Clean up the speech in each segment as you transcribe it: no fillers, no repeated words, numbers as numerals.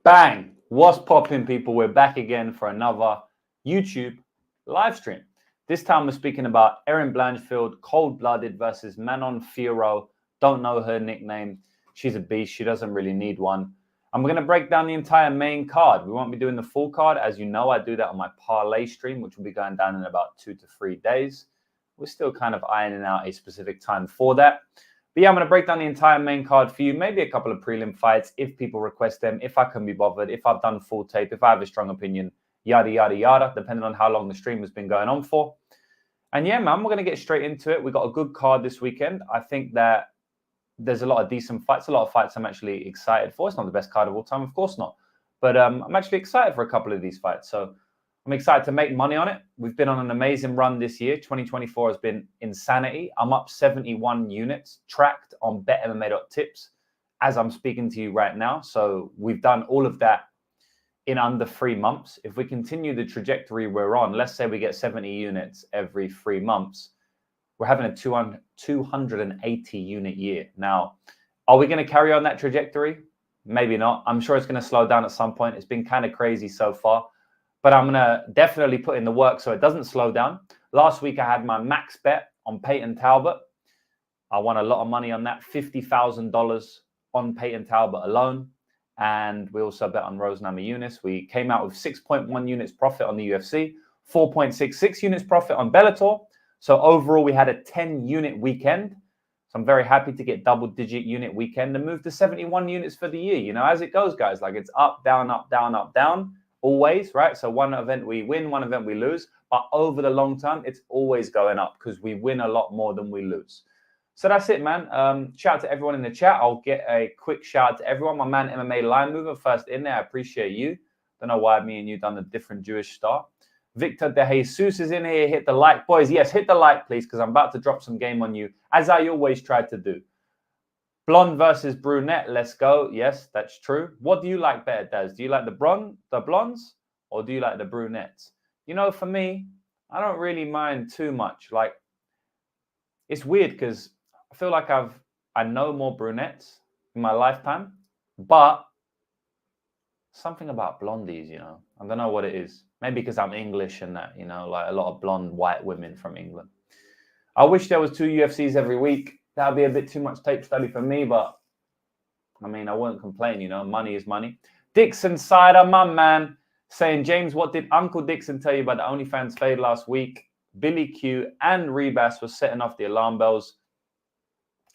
Bang! What's popping, people? We're back again for another YouTube live stream. This time we're speaking about Erin Blanchfield, cold-blooded versus Manon Fiorot. Don't know her nickname. She's a beast. She doesn't really need one. And we're going to break down the entire main card. We won't be doing the full card. As you know, I do that on my parlay stream, which will be going down in about 2 to 3 days. We're still kind of ironing out a specific time for that. But yeah, I'm going to break down the entire main card for you, maybe a couple of prelim fights if people request them, if I can be bothered, if I've done full tape, if I have a strong opinion, yada, yada, yada, depending on how long the stream has been going on for. And yeah, man, we're going to get straight into it. We've got a good card this weekend. I think that there's a lot of decent fights, a lot of fights I'm actually excited for. It's not the best card of all time, of course not. But I'm actually excited for a couple of these fights. So I'm excited to make money on it. We've been on an amazing run this year. 2024 has been insanity. I'm up 71 units tracked on betmma.tips as I'm speaking to you right now. So we've done all of that in under 3 months. If we continue the trajectory we're on, let's say we get 70 units every 3 months, we're having a 280 unit year. Now, are we going to carry on that trajectory? Maybe not. I'm sure it's going to slow down at some point. It's been kind of crazy so far. But I'm going to definitely put in the work so it doesn't slow down. Last week, I had my max bet on Peyton Talbot. I won a lot of money on that, $50,000 on Peyton Talbot alone. And we also bet on Rose Namajunas. We came out with 6.1 units profit on the UFC, 4.66 units profit on Bellator. So overall, we had a 10-unit weekend. So I'm very happy to get double-digit unit weekend and move to 71 units for the year. You know, as it goes, guys, like it's up, down, up, down, up, down. Always, right? So one event we win, one event we lose. But over the long term, it's always going up because we win a lot more than we lose. So that's it, man. Shout out to everyone in the chat. I'll get a quick shout out to everyone. My man, MMA Line Mover, first in there. I appreciate you. Don't know why me and you done a different Jewish star. Victor De Jesus is in here. Hit the like, boys. Yes, hit the like, please, because I'm about to drop some game on you, as I always try to do. Blonde versus brunette. Let's go. Yes, that's true. What do you like better, Daz? Do you like the blondes, or do you like the brunettes? You know, for me, I don't really mind too much. Like, it's weird because I feel like I know more brunettes in my lifetime, but something about blondies, you know. I don't know what it is. Maybe because I'm English and that, you know, like a lot of blonde white women from England. I wish there was 2 UFCs every week. That would be a bit too much tape study for me, but I mean, I won't complain, you know. Money is money. Dixon Sider, my man, saying, James, what did Uncle Dixon tell you about the OnlyFans fade last week? Billy Q and Rebas was setting off the alarm bells.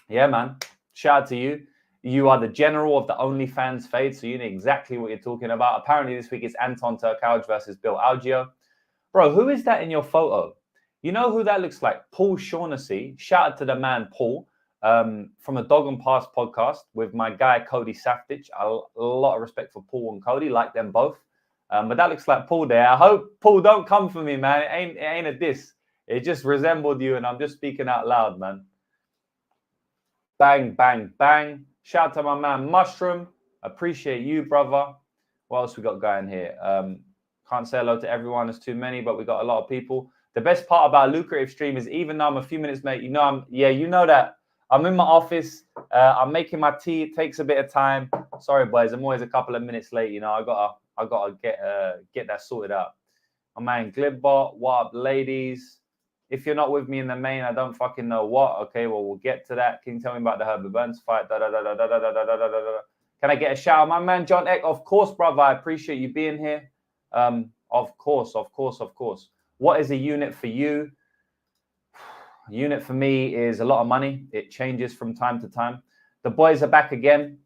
Yeah, man. Shout out to you. You are the general of the OnlyFans fade, so you know exactly what you're talking about. Apparently, this week it's Anton Turkouch versus Bill Algeo. Bro, who is that in your photo? You know who that looks like? Paul Shaughnessy. Shout out to the man, Paul, from the Dog and Pass podcast with my guy, Cody Safdich. A lot of respect for Paul and Cody, like them both. But that looks like Paul there. I hope, Paul, don't come for me, man. It ain't a diss. It just resembled you, and I'm just speaking out loud, man. Bang, bang, bang. Shout out to my man, Mushroom. Appreciate you, brother. What else we got going here? Can't say hello to everyone. There's too many, but we got a lot of people. The best part about Lucrative Stream is even though I'm a few minutes late, you know, you know that I'm in my office. I'm making my tea. It takes a bit of time. Sorry, boys. I'm always a couple of minutes late. You know, I gotta get that sorted out. My man, Glibbot. What up, ladies? If you're not with me in the main, I don't fucking know what. Okay, well, we'll get to that. Can you tell me about the Herbert Burns fight? Can I get a shout out? My man, John Eck, of course, brother. I appreciate you being here. Of course. What is a unit for you? A unit for me is a lot of money. It changes from time to time. The boys are back again.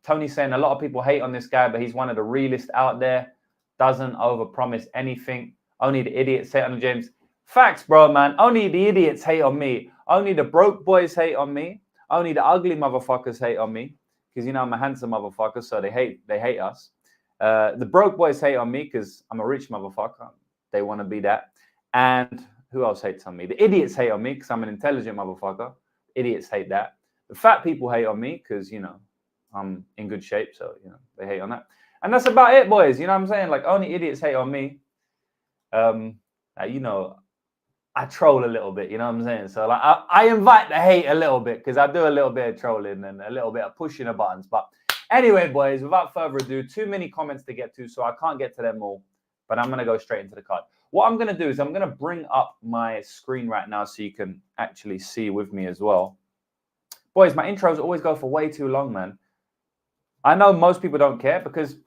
Tony's saying a lot of people hate on this guy, but he's one of the realest out there. Doesn't overpromise anything. Only the idiots hate on James. Facts, bro, man. Only the idiots hate on me. Only the broke boys hate on me. Only the ugly motherfuckers hate on me. Because, you know, I'm a handsome motherfucker, so they hate us. The broke boys hate on me because I'm a rich motherfucker. They want to be that. And who else hates on me? The idiots hate on me because I'm an intelligent motherfucker. Idiots hate that. The fat people hate on me because, you know, I'm in good shape. So, you know, they hate on that. And that's about it, boys. You know what I'm saying? Like, only idiots hate on me. You know, I troll a little bit, you know what I'm saying? So like I invite the hate a little bit because I do a little bit of trolling and a little bit of pushing the buttons. But Anyway, boys, without further ado, too many comments to get to, so I can't get to them all. But I'm going to go straight into the card. What I'm going to do is I'm going to bring up my screen right now so you can actually see with me as well. Boys, my intros always go for way too long, man. I know most people don't care because,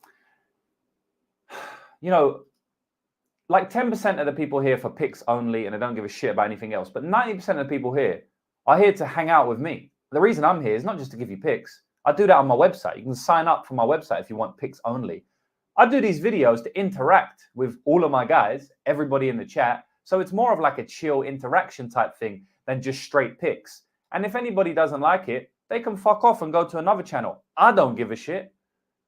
you know, like 10% of the people here for picks only, and I don't give a shit about anything else. But 90% of the people here are here to hang out with me. The reason I'm here is not just to give you picks. I do that on my website. You can sign up for my website if you want picks only. I do these videos to interact with all of my guys, everybody in the chat. So it's more of like a chill interaction type thing than just straight picks. And if anybody doesn't like it, they can fuck off and go to another channel. I don't give a shit.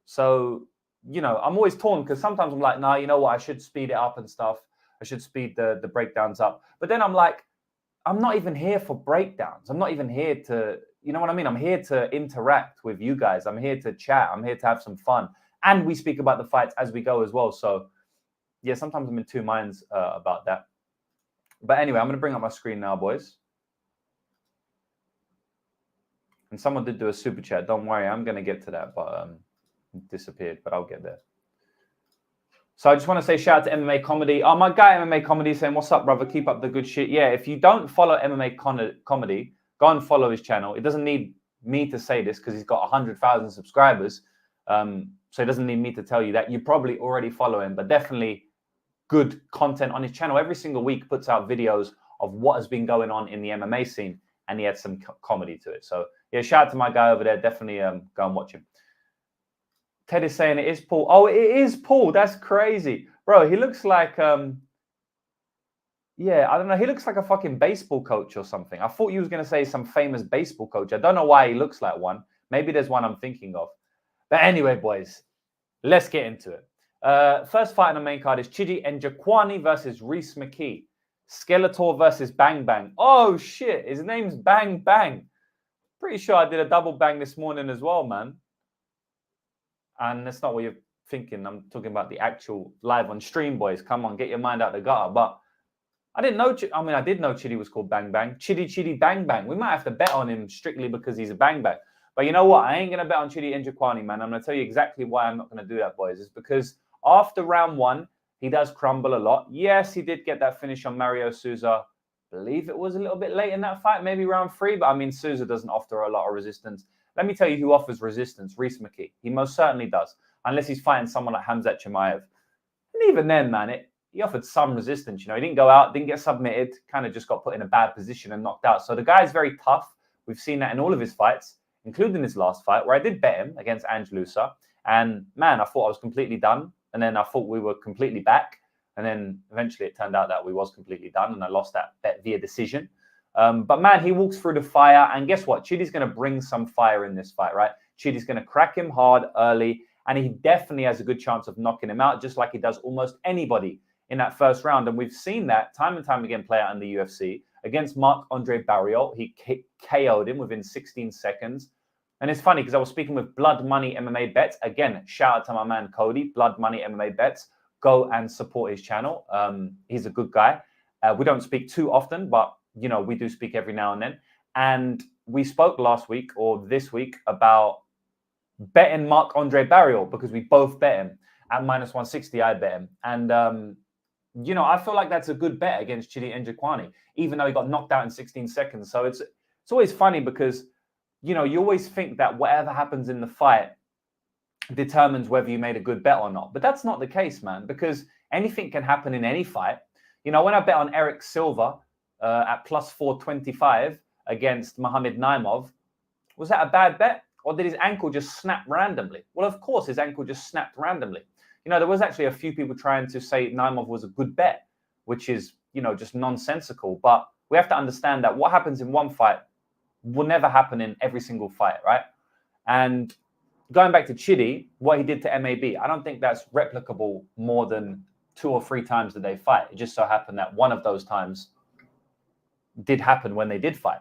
So, you know, I'm always torn because sometimes I'm like, nah, you know what? I should speed it up and stuff. I should speed the breakdowns up. But then I'm like, I'm not even here for breakdowns. I'm not even here to, you know what I mean? I'm here to interact with you guys. I'm here to chat. I'm here to have some fun. And we speak about the fights as we go as well. So, yeah, sometimes I'm in two minds about that. But anyway, I'm going to bring up my screen now, boys. And someone did do a super chat. Don't worry, I'm going to get to that, but it disappeared, but I'll get there. So I just want to say shout out to MMA Comedy. Oh, my guy MMA Comedy saying, what's up, brother? Keep up the good shit. Yeah, if you don't follow MMA Comedy, go and follow his channel. It doesn't need me to say this because he's got 100,000 subscribers. So it doesn't need me to tell you that. You probably already follow him, but definitely good content on his channel. Every single week puts out videos of what has been going on in the MMA scene, and he had some comedy to it. So yeah, shout out to my guy over there. Definitely go and watch him. Ted is saying it is Paul. Oh, it is Paul. That's crazy. Bro, he looks like, yeah, I don't know. He looks like a fucking baseball coach or something. I thought you was going to say some famous baseball coach. I don't know why he looks like one. Maybe there's one I'm thinking of. But anyway, boys, let's get into it. First fight on the main card is Chidi Njokuani versus Rhys McKee. Skeletor versus Bang Bang. Oh, shit. His name's Bang Bang. Pretty sure I did a double bang this morning as well, man. And that's not what you're thinking. I'm talking about the actual live on stream, boys. Come on, get your mind out the gutter. But I didn't know. I mean, I did know Chidi was called Bang Bang. Chidi Bang Bang. We might have to bet on him strictly because he's a Bang Bang. But you know what? I ain't going to bet on Chidi Njokuani, man. I'm going to tell you exactly why I'm not going to do that, boys. It's because after round one, he does crumble a lot. Yes, he did get that finish on Mario Souza. I believe it was a little bit late in that fight, maybe round 3. But I mean, Souza doesn't offer a lot of resistance. Let me tell you who offers resistance, Rhys McKee. He most certainly does, unless he's fighting someone like Khamzat Chimaev. And even then, man, he offered some resistance. You know, he didn't go out, didn't get submitted, kind of just got put in a bad position and knocked out. So the guy's very tough. We've seen that in all of his fights, including his last fight, where I did bet him against Angelusa. And, man, I thought I was completely done. And then I thought we were completely back. And then eventually it turned out that we was completely done, and I lost that bet via decision. But, man, he walks through the fire. And guess what? Chidi's going to bring some fire in this fight, right? Chidi's going to crack him hard early. And he definitely has a good chance of knocking him out, just like he does almost anybody in that first round. And we've seen that time and time again play out in the UFC. Against Marc-Andre Barriault, he KO'd him within 16 seconds. And it's funny because I was speaking with Blood Money MMA Bets. Again, shout out to my man Cody, Blood Money MMA Bets. Go and support his channel. He's a good guy. We don't speak too often, but, you know, we do speak every now and then. And we spoke last week or this week about betting Marc-Andre Barriault because we both bet him at -160. I bet him. And, you know, I feel like that's a good bet against Chidi Njokuani, even though he got knocked out in 16 seconds. So it's always funny because, you know, you always think that whatever happens in the fight determines whether you made a good bet or not. But that's not the case, man, because anything can happen in any fight. You know, when I bet on Eric Silva at +425 against Mohamed Naimov, was that a bad bet? Or did his ankle just snap randomly? Well, of course, his ankle just snapped randomly. You know, there was actually a few people trying to say Naimov was a good bet, which is, you know, just nonsensical. But we have to understand that what happens in one fight will never happen in every single fight, right? And going back to Chidi, what he did to MAB, I don't think that's replicable more than 2 or 3 times that they fight. It just so happened that one of those times did happen when they did fight.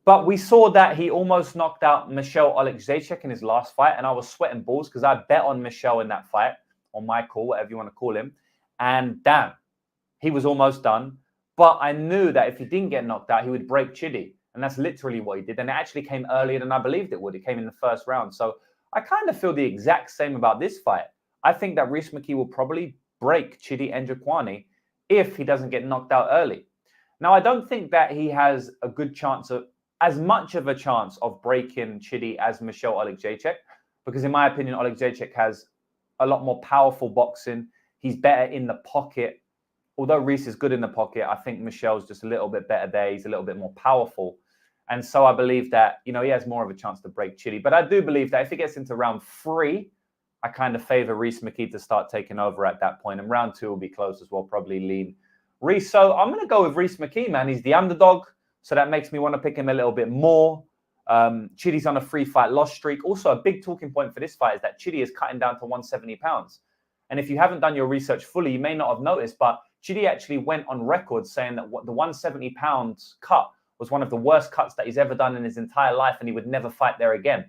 But we saw that he almost knocked out Michel Oleksiejczuk in his last fight, and I was sweating balls because I bet on Michel in that fight, on my call, whatever you want to call him. And damn, he was almost done. But I knew that if he didn't get knocked out, he would break Chidi. And that's literally what he did. And it actually came earlier than I believed it would. It came in the first round. So I kind of feel the exact same about this fight. I think that Rhys McKee will probably break Chidi Njokuani if he doesn't get knocked out early. Now, I don't think that he has a good chance of, as much of a chance of breaking Chidi as Michelle Algeo, because in my opinion, Algeo has a lot more powerful boxing. He's better in the pocket. Although Rhys is good in the pocket, I think Michelle's just a little bit better there. He's a little bit more powerful. And so I believe that, he has more of a chance to break Chidi. But I do believe that if he gets into round 3, I kind of favor Rhys McKee to start taking over at that point. And round 2 will be close as well, probably lean Rhys. So I'm going to go with Rhys McKee, man. He's the underdog. So that makes me want to pick him a little bit more. Chidi's on a 3-fight loss streak. Also, a big talking point for this fight is that Chidi is cutting down to 170 pounds. And if you haven't done your research fully, you may not have noticed, but Chidi actually went on record saying that the 170 pounds cut was one of the worst cuts that he's ever done in his entire life, and he would never fight there again.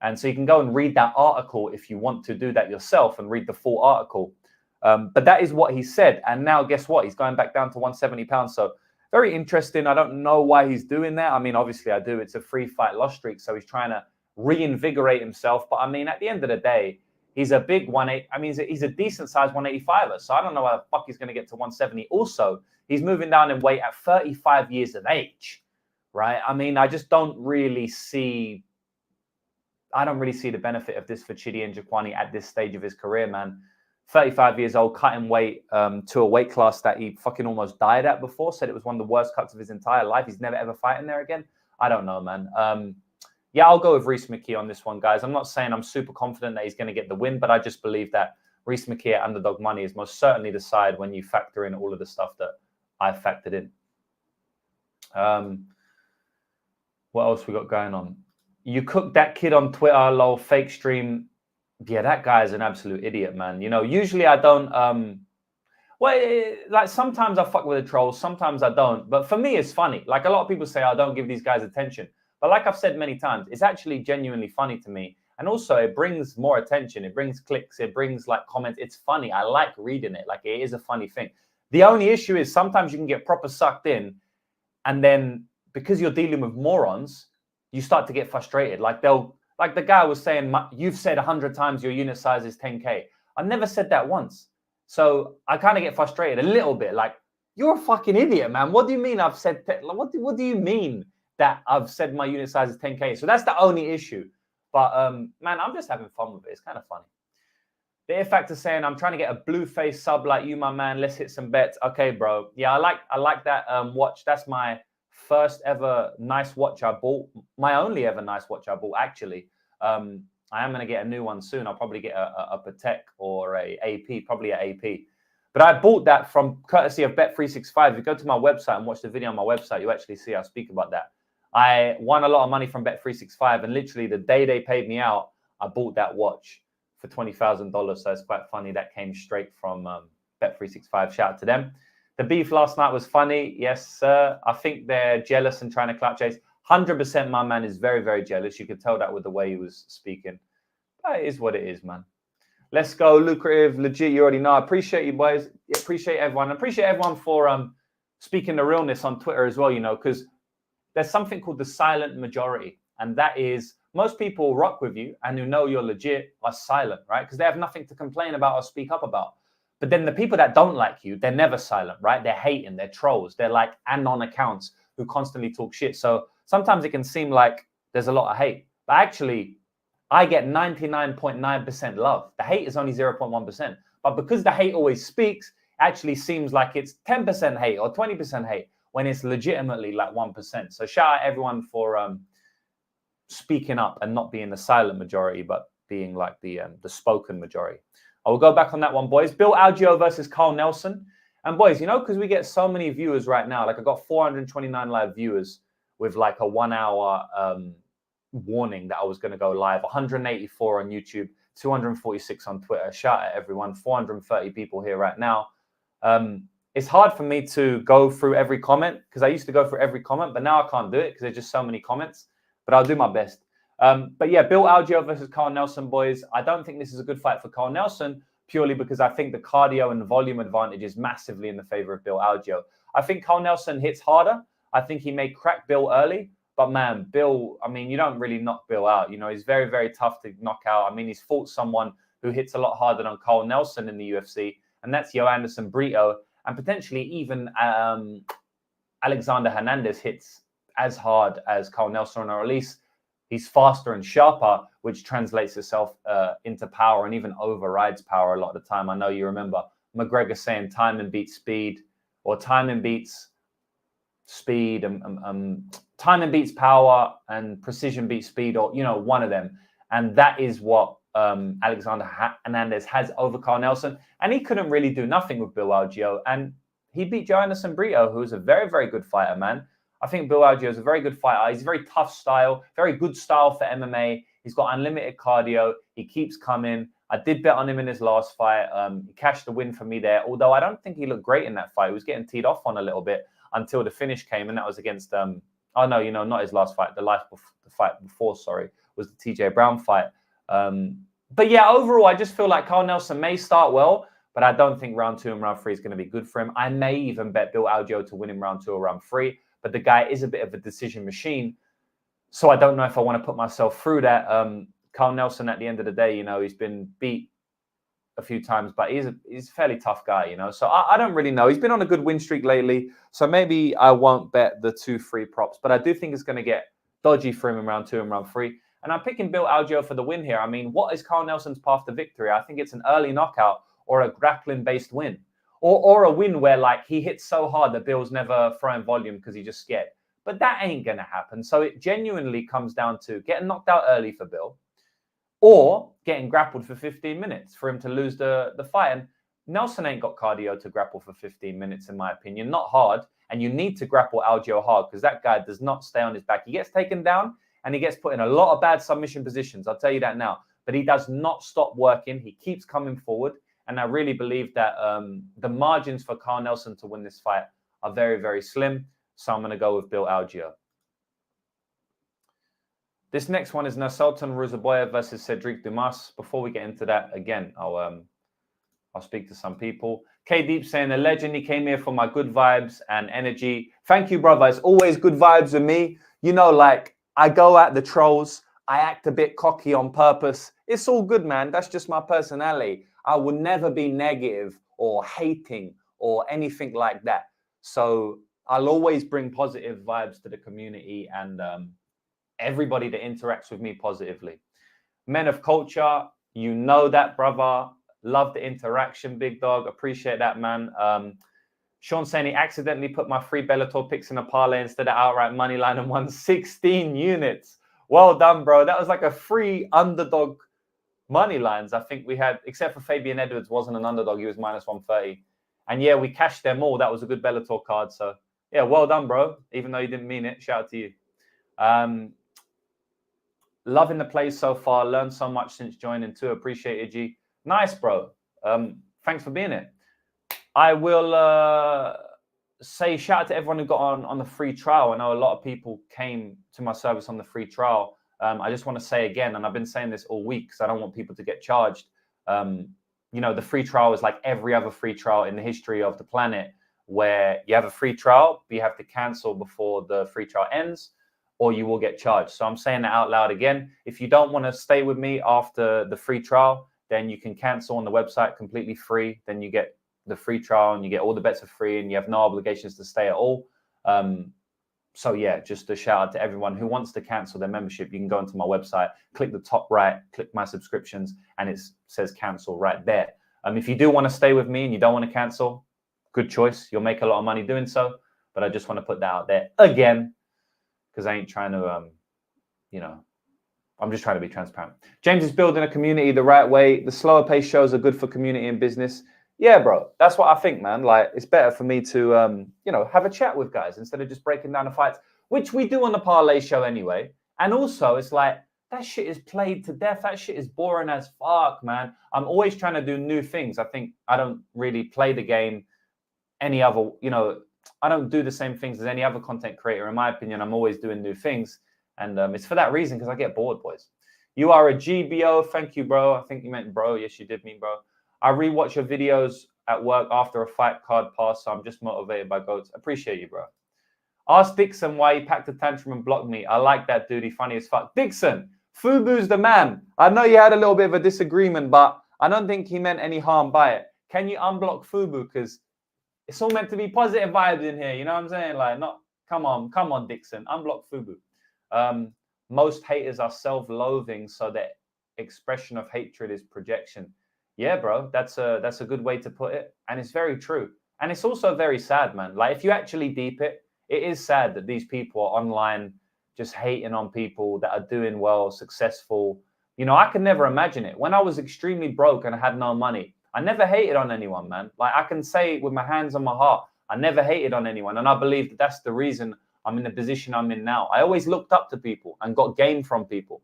And so you can go and read that article if you want to do that yourself and read the full article. But that is what he said. And now guess what? He's going back down to 170 pounds. So very interesting. I don't know why he's doing that. I mean, obviously I do. It's a 3-fight loss streak. So he's trying to reinvigorate himself. But I mean, at the end of the day, he's a big 180. I mean, he's a decent sized 185er. So I don't know how the fuck he's going to get to 170. Also, he's moving down in weight at 35 years of age, right? I mean, I just don't really see... I don't really see the benefit of this for Chidi Njokuani at this stage of his career, man. 35 years old, cutting weight to a weight class that he fucking almost died at before. Said it was one of the worst cuts of his entire life. He's never ever fighting there again. I don't know, man. Yeah, I'll go with Rhys McKee on this one, guys. I'm not saying I'm super confident that he's going to get the win, but I just believe that Rhys McKee at underdog money is most certainly the side when you factor in all of the stuff that I've factored in. What else we got going on? You cooked that kid on Twitter, lol, fake stream. Yeah, that guy is an absolute idiot, man. Usually I don't, like sometimes I fuck with the trolls, sometimes I don't. But for me, it's funny. Like a lot of people say, I don't give these guys attention. But like I've said many times, it's actually genuinely funny to me. And also it brings more attention. It brings clicks. It brings like comments. It's funny. I like reading it. Like it is a funny thing. The only issue is sometimes you can get proper sucked in. And then because you're dealing with morons, you start to get frustrated. Like the guy was saying, you've said 100 times your unit size is 10K. I never said that once. So I kind of get frustrated a little bit. Like, you're a fucking idiot, man. What do you mean I've said, what do you mean that I've said my unit size is 10K? So that's the only issue. But man, I'm just having fun with it. It's kind of funny. The If Factor saying, I'm trying to get a blue face sub like you, my man. Let's hit some bets. Okay, bro. Yeah, I like that watch. That's my first ever nice watch I bought. My only ever nice watch I bought, actually. I am going to get a new one soon. I'll probably get a Patek or a AP, probably an AP. But I bought that from courtesy of Bet365. If you go to my website and watch the video on my website, you actually see I speak about that. I won a lot of money from Bet365, and literally the day they paid me out, I bought that watch for $20,000. So it's quite funny. That came straight from Bet365. Shout out to them. The beef last night was funny. Yes, sir. I think they're jealous and trying to clout chase. 100% my man is very, very jealous. You could tell that with the way he was speaking. But it is what it is, man. Let's go. Lucrative, legit. You already know. I appreciate you, boys. Appreciate everyone. I appreciate everyone for speaking the realness on Twitter as well, because there's something called the silent majority. And that is most people rock with you and who know you're legit are silent, right? Because they have nothing to complain about or speak up about. But then the people that don't like you, they're never silent, right? They're hating, they're trolls. They're like anon accounts who constantly talk shit. So sometimes it can seem like there's a lot of hate. But actually, I get 99.9% love. The hate is only 0.1%. But because the hate always speaks, it actually seems like it's 10% hate or 20% hate when it's legitimately like 1%. So shout out everyone for speaking up and not being the silent majority, but being like the spoken majority. I will go back on that one, boys. Bill Algeo versus Carl Nelson. And boys, because we get so many viewers right now, like I got 429 live viewers with like a 1 hour warning that I was going to go live, 184 on YouTube, 246 on Twitter. Shout out everyone, 430 people here right now. It's hard for me to go through every comment because I used to go through every comment, but now I can't do it because there's just so many comments, but I'll do my best. But yeah, Bill Algeo versus Carl Nelson, boys. I don't think this is a good fight for Carl Nelson purely because I think the cardio and volume advantage is massively in the favor of Bill Algeo. I think Carl Nelson hits harder. I think he may crack Bill early, But man, Bill, I mean, you don't really knock Bill out. You know, he's very, very tough to knock out. I mean, he's fought someone who hits a lot harder than Carl Nelson in the UFC, and that's Joanderson Brito, and potentially even Alexander Hernandez hits as hard as Carl Nelson, or at least he's faster and sharper, which translates itself into power and even overrides power a lot of the time. I know you remember McGregor saying timing beats speed, or timing beats speed, and timing beats power, and precision beats speed, or, you know, one of them. And that is what Alexander Hernandez has over Carl Nelson. And he couldn't really do nothing with Bill Algeo. And he beat Joanderson Brito, who's a very, very good fighter, man. I think Bill Algeo is a very good fighter. He's a very tough style, very good style for MMA. He's got unlimited cardio. He keeps coming. I did bet on him in his last fight. He cashed the win for me there, although I don't think he looked great in that fight. He was getting teed off on a little bit until the finish came, and that was against, oh no, you know, not his last fight. The fight before, sorry, was the TJ Brown fight. But yeah, overall, I just feel like Carl Nelson may start well, but I don't think round 2 and round 3 is going to be good for him. I may even bet Bill Algeo to win in round 2 or round 3, but the guy is a bit of a decision machine. So I don't know if I want to put myself through that. Carl Nelson, at the end of the day, you know, he's been beat a few times, but he's a fairly tough guy, you know. So I don't really know. He's been on a good win streak lately, so maybe I won't bet the 2-3 props, but I do think it's going to get dodgy for him in round 2 and round 3. And I'm picking Bill Algeo for the win here. I mean, what is Carl Nelson's path to victory? I think it's an early knockout or a grappling-based win, or a win where, like, he hits so hard that Bill's never throwing volume because he's just scared. But that ain't going to happen. So it genuinely comes down to getting knocked out early for Bill, or getting grappled for 15 minutes for him to lose the fight. And Nelson ain't got cardio to grapple for 15 minutes, in my opinion. Not hard. And you need to grapple Algeo hard, because that guy does not stay on his back. He gets taken down and he gets put in a lot of bad submission positions. I'll tell you that now. But he does not stop working. He keeps coming forward. And I really believe that the margins for Carl Nelson to win this fight are very, very slim. So I'm going to go with Bill Algeo. This next one is Nursulton Ruziboev versus Cedric Dumas. Before we get into that, again, I'll speak to some people. K Deep saying, a legend. He came here for my good vibes and energy. Thank you, brother. It's always good vibes with me. You know, like, I go at the trolls. I act a bit cocky on purpose. It's all good, man. That's just my personality. I will never be negative or hating or anything like that. So I'll always bring positive vibes to the community and everybody that interacts with me positively. Men of culture, you know that, brother. Love the interaction, big dog. Appreciate that, man. Sean saying he accidentally put my free Bellator picks in a parlay instead of outright money line and won 16 units. Well done, bro. That was like a free underdog money lines. I think we had, except for Fabian Edwards, wasn't an underdog. He was minus 130. And yeah, we cashed them all. That was a good Bellator card. So yeah, well done, bro. Even though you didn't mean it. Shout out to you. Loving the play so far. Learned so much since joining too. Appreciate it, G. Nice, bro. Thanks for being here. I will say shout out to everyone who got on the free trial. I know a lot of people came to my service on the free trial. I just want to say again, and I've been saying this all week because I don't want people to get charged. You know, the free trial is like every other free trial in the history of the planet, where you have a free trial, but you have to cancel before the free trial ends, or you will get charged. So I'm saying that out loud again. If you don't want to stay with me after the free trial, then you can cancel on the website completely free. Then you get the free trial and you get all the bets for free and you have no obligations to stay at all. So yeah, just a shout out to everyone who wants to cancel their membership. You can go into my website, click the top right, click my subscriptions, and it says cancel right there. If you do want to stay with me and you don't want to cancel, good choice. You'll make a lot of money doing so. But I just want to put that out there again, because I ain't trying to, you know, I'm just trying to be transparent. James is building a community the right way. The slower pace shows are good for community and business. Yeah, bro, that's what I think, man. Like, it's better for me to, you know, have a chat with guys instead of just breaking down the fights, which we do on the parlay show anyway. And also, it's like, that shit is played to death. That shit is boring as fuck, man. I'm always trying to do new things. I think I don't really play the game any other, you know, I don't do the same things as any other content creator. In my opinion, I'm always doing new things. And it's for that reason, because I get bored, boys. You are a GBO. Thank you, bro. I think you meant bro. Yes, you did mean bro. I rewatch your videos at work after a fight card pass, so I'm just motivated by GOATs. Appreciate you, bro. Ask Dixon why he packed a tantrum and blocked me. I like that dude. He funny as fuck. Dixon, Fubu's the man. I know you had a little bit of a disagreement, but I don't think he meant any harm by it. Can you unblock Fubu? Because it's all meant to be positive vibes in here. You know what I'm saying? Like, not, come on, Dixon. Unblock Fubu. Most haters are self-loathing, so that expression of hatred is projection. Yeah, bro, that's a good way to put it. And it's very true. And it's also very sad, man. Like, if you actually deep it, it is sad that these people are online just hating on people that are doing well, successful. You know, I could never imagine it. When I was extremely broke and I had no money, I never hated on anyone, man. Like, I can say with my hands on my heart, I never hated on anyone. And I believe that that's the reason I'm in the position I'm in now. I always looked up to people and got game from people.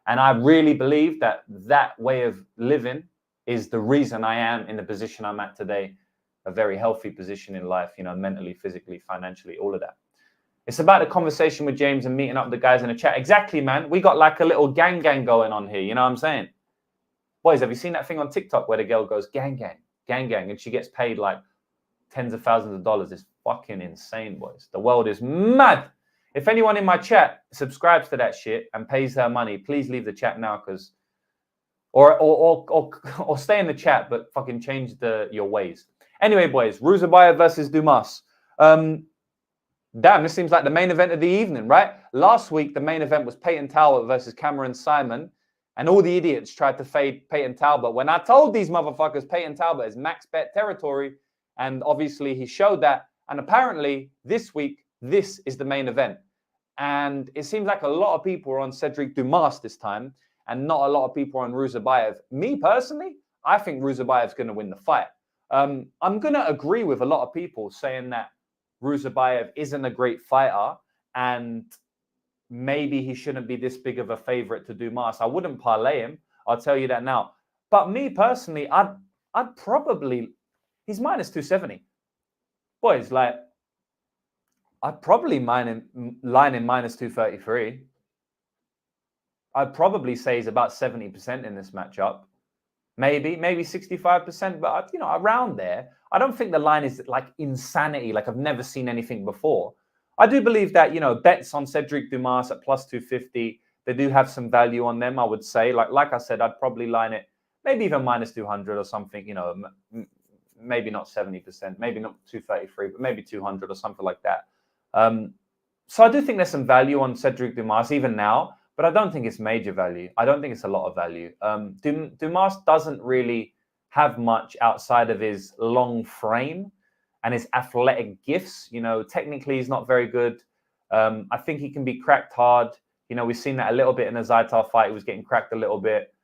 And I really believe that that way of living is the reason I am in the position I'm at today. A very healthy position in life, you know, mentally, physically, financially, all of that. It's about the conversation with James and meeting up the guys in the chat. Exactly, man. We got like a little gang going on here. You know what I'm saying? Boys, have you seen that thing on TikTok where the girl goes, gang, and she gets paid like tens of thousands of dollars? It's fucking insane, boys. The world is mad. If anyone in my chat subscribes to that shit and pays her money, please leave the chat now, because or stay in the chat, but fucking change your ways. Anyway, boys, Ruziboev versus Dumas. Damn, this seems like the main event of the evening, right? Last week, the main event was Peyton Talbot versus Cameron Simon, and all the idiots tried to fade Peyton Talbot. When I told these motherfuckers Peyton Talbot is max bet territory, and obviously he showed that, and apparently this week, this is the main event. And it seems like a lot of people are on Cedric Dumas this time, and not a lot of people are on Ruziboev. Me, personally, I think Ruziboev's going to win the fight. I'm going to agree with a lot of people saying that Ruziboev isn't a great fighter and maybe he shouldn't be this big of a favorite to Dumas. I wouldn't parlay him. I'll tell you that now. But me personally, I'd probably, he's minus 270. Boys, like, I'd probably line in minus 233. I'd probably say he's about 70% in this matchup. Maybe 65%, but, you know, around there. I don't think the line is like insanity, like I've never seen anything before. I do believe that, you know, bets on Cedric Dumas at plus 250, they do have some value on them, I would say. Like I said, I'd probably line it maybe even minus 200 or something, you know, maybe not 70%, maybe not 233, but maybe 200 or something like that. So I do think there's some value on Cedric Dumas even now, but I don't think it's major value. I don't think it's a lot of value. Dumas doesn't really have much outside of his long frame and his athletic gifts. You know, technically he's not very good. I think he can be cracked hard. You know, we've seen that a little bit in the Zaitar fight. He was getting cracked a little bit.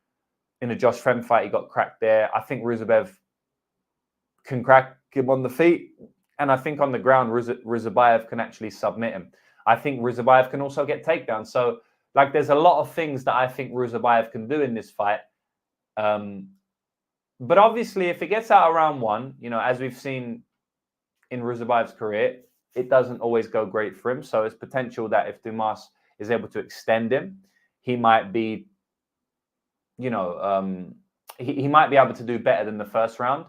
In the Josh Frem fight, he got cracked there. I think Ruziboev can crack him on the feet. And I think on the ground, Ruziboev can actually submit him. I think Ruziboev can also get takedowns. So, like, there's a lot of things that I think Ruziboev can do in this fight. But obviously, if it gets out around one, you know, as we've seen in Ruziboev's career, it doesn't always go great for him. So it's potential that if Dumas is able to extend him, he might be, you know, he might be able to do better than the first round.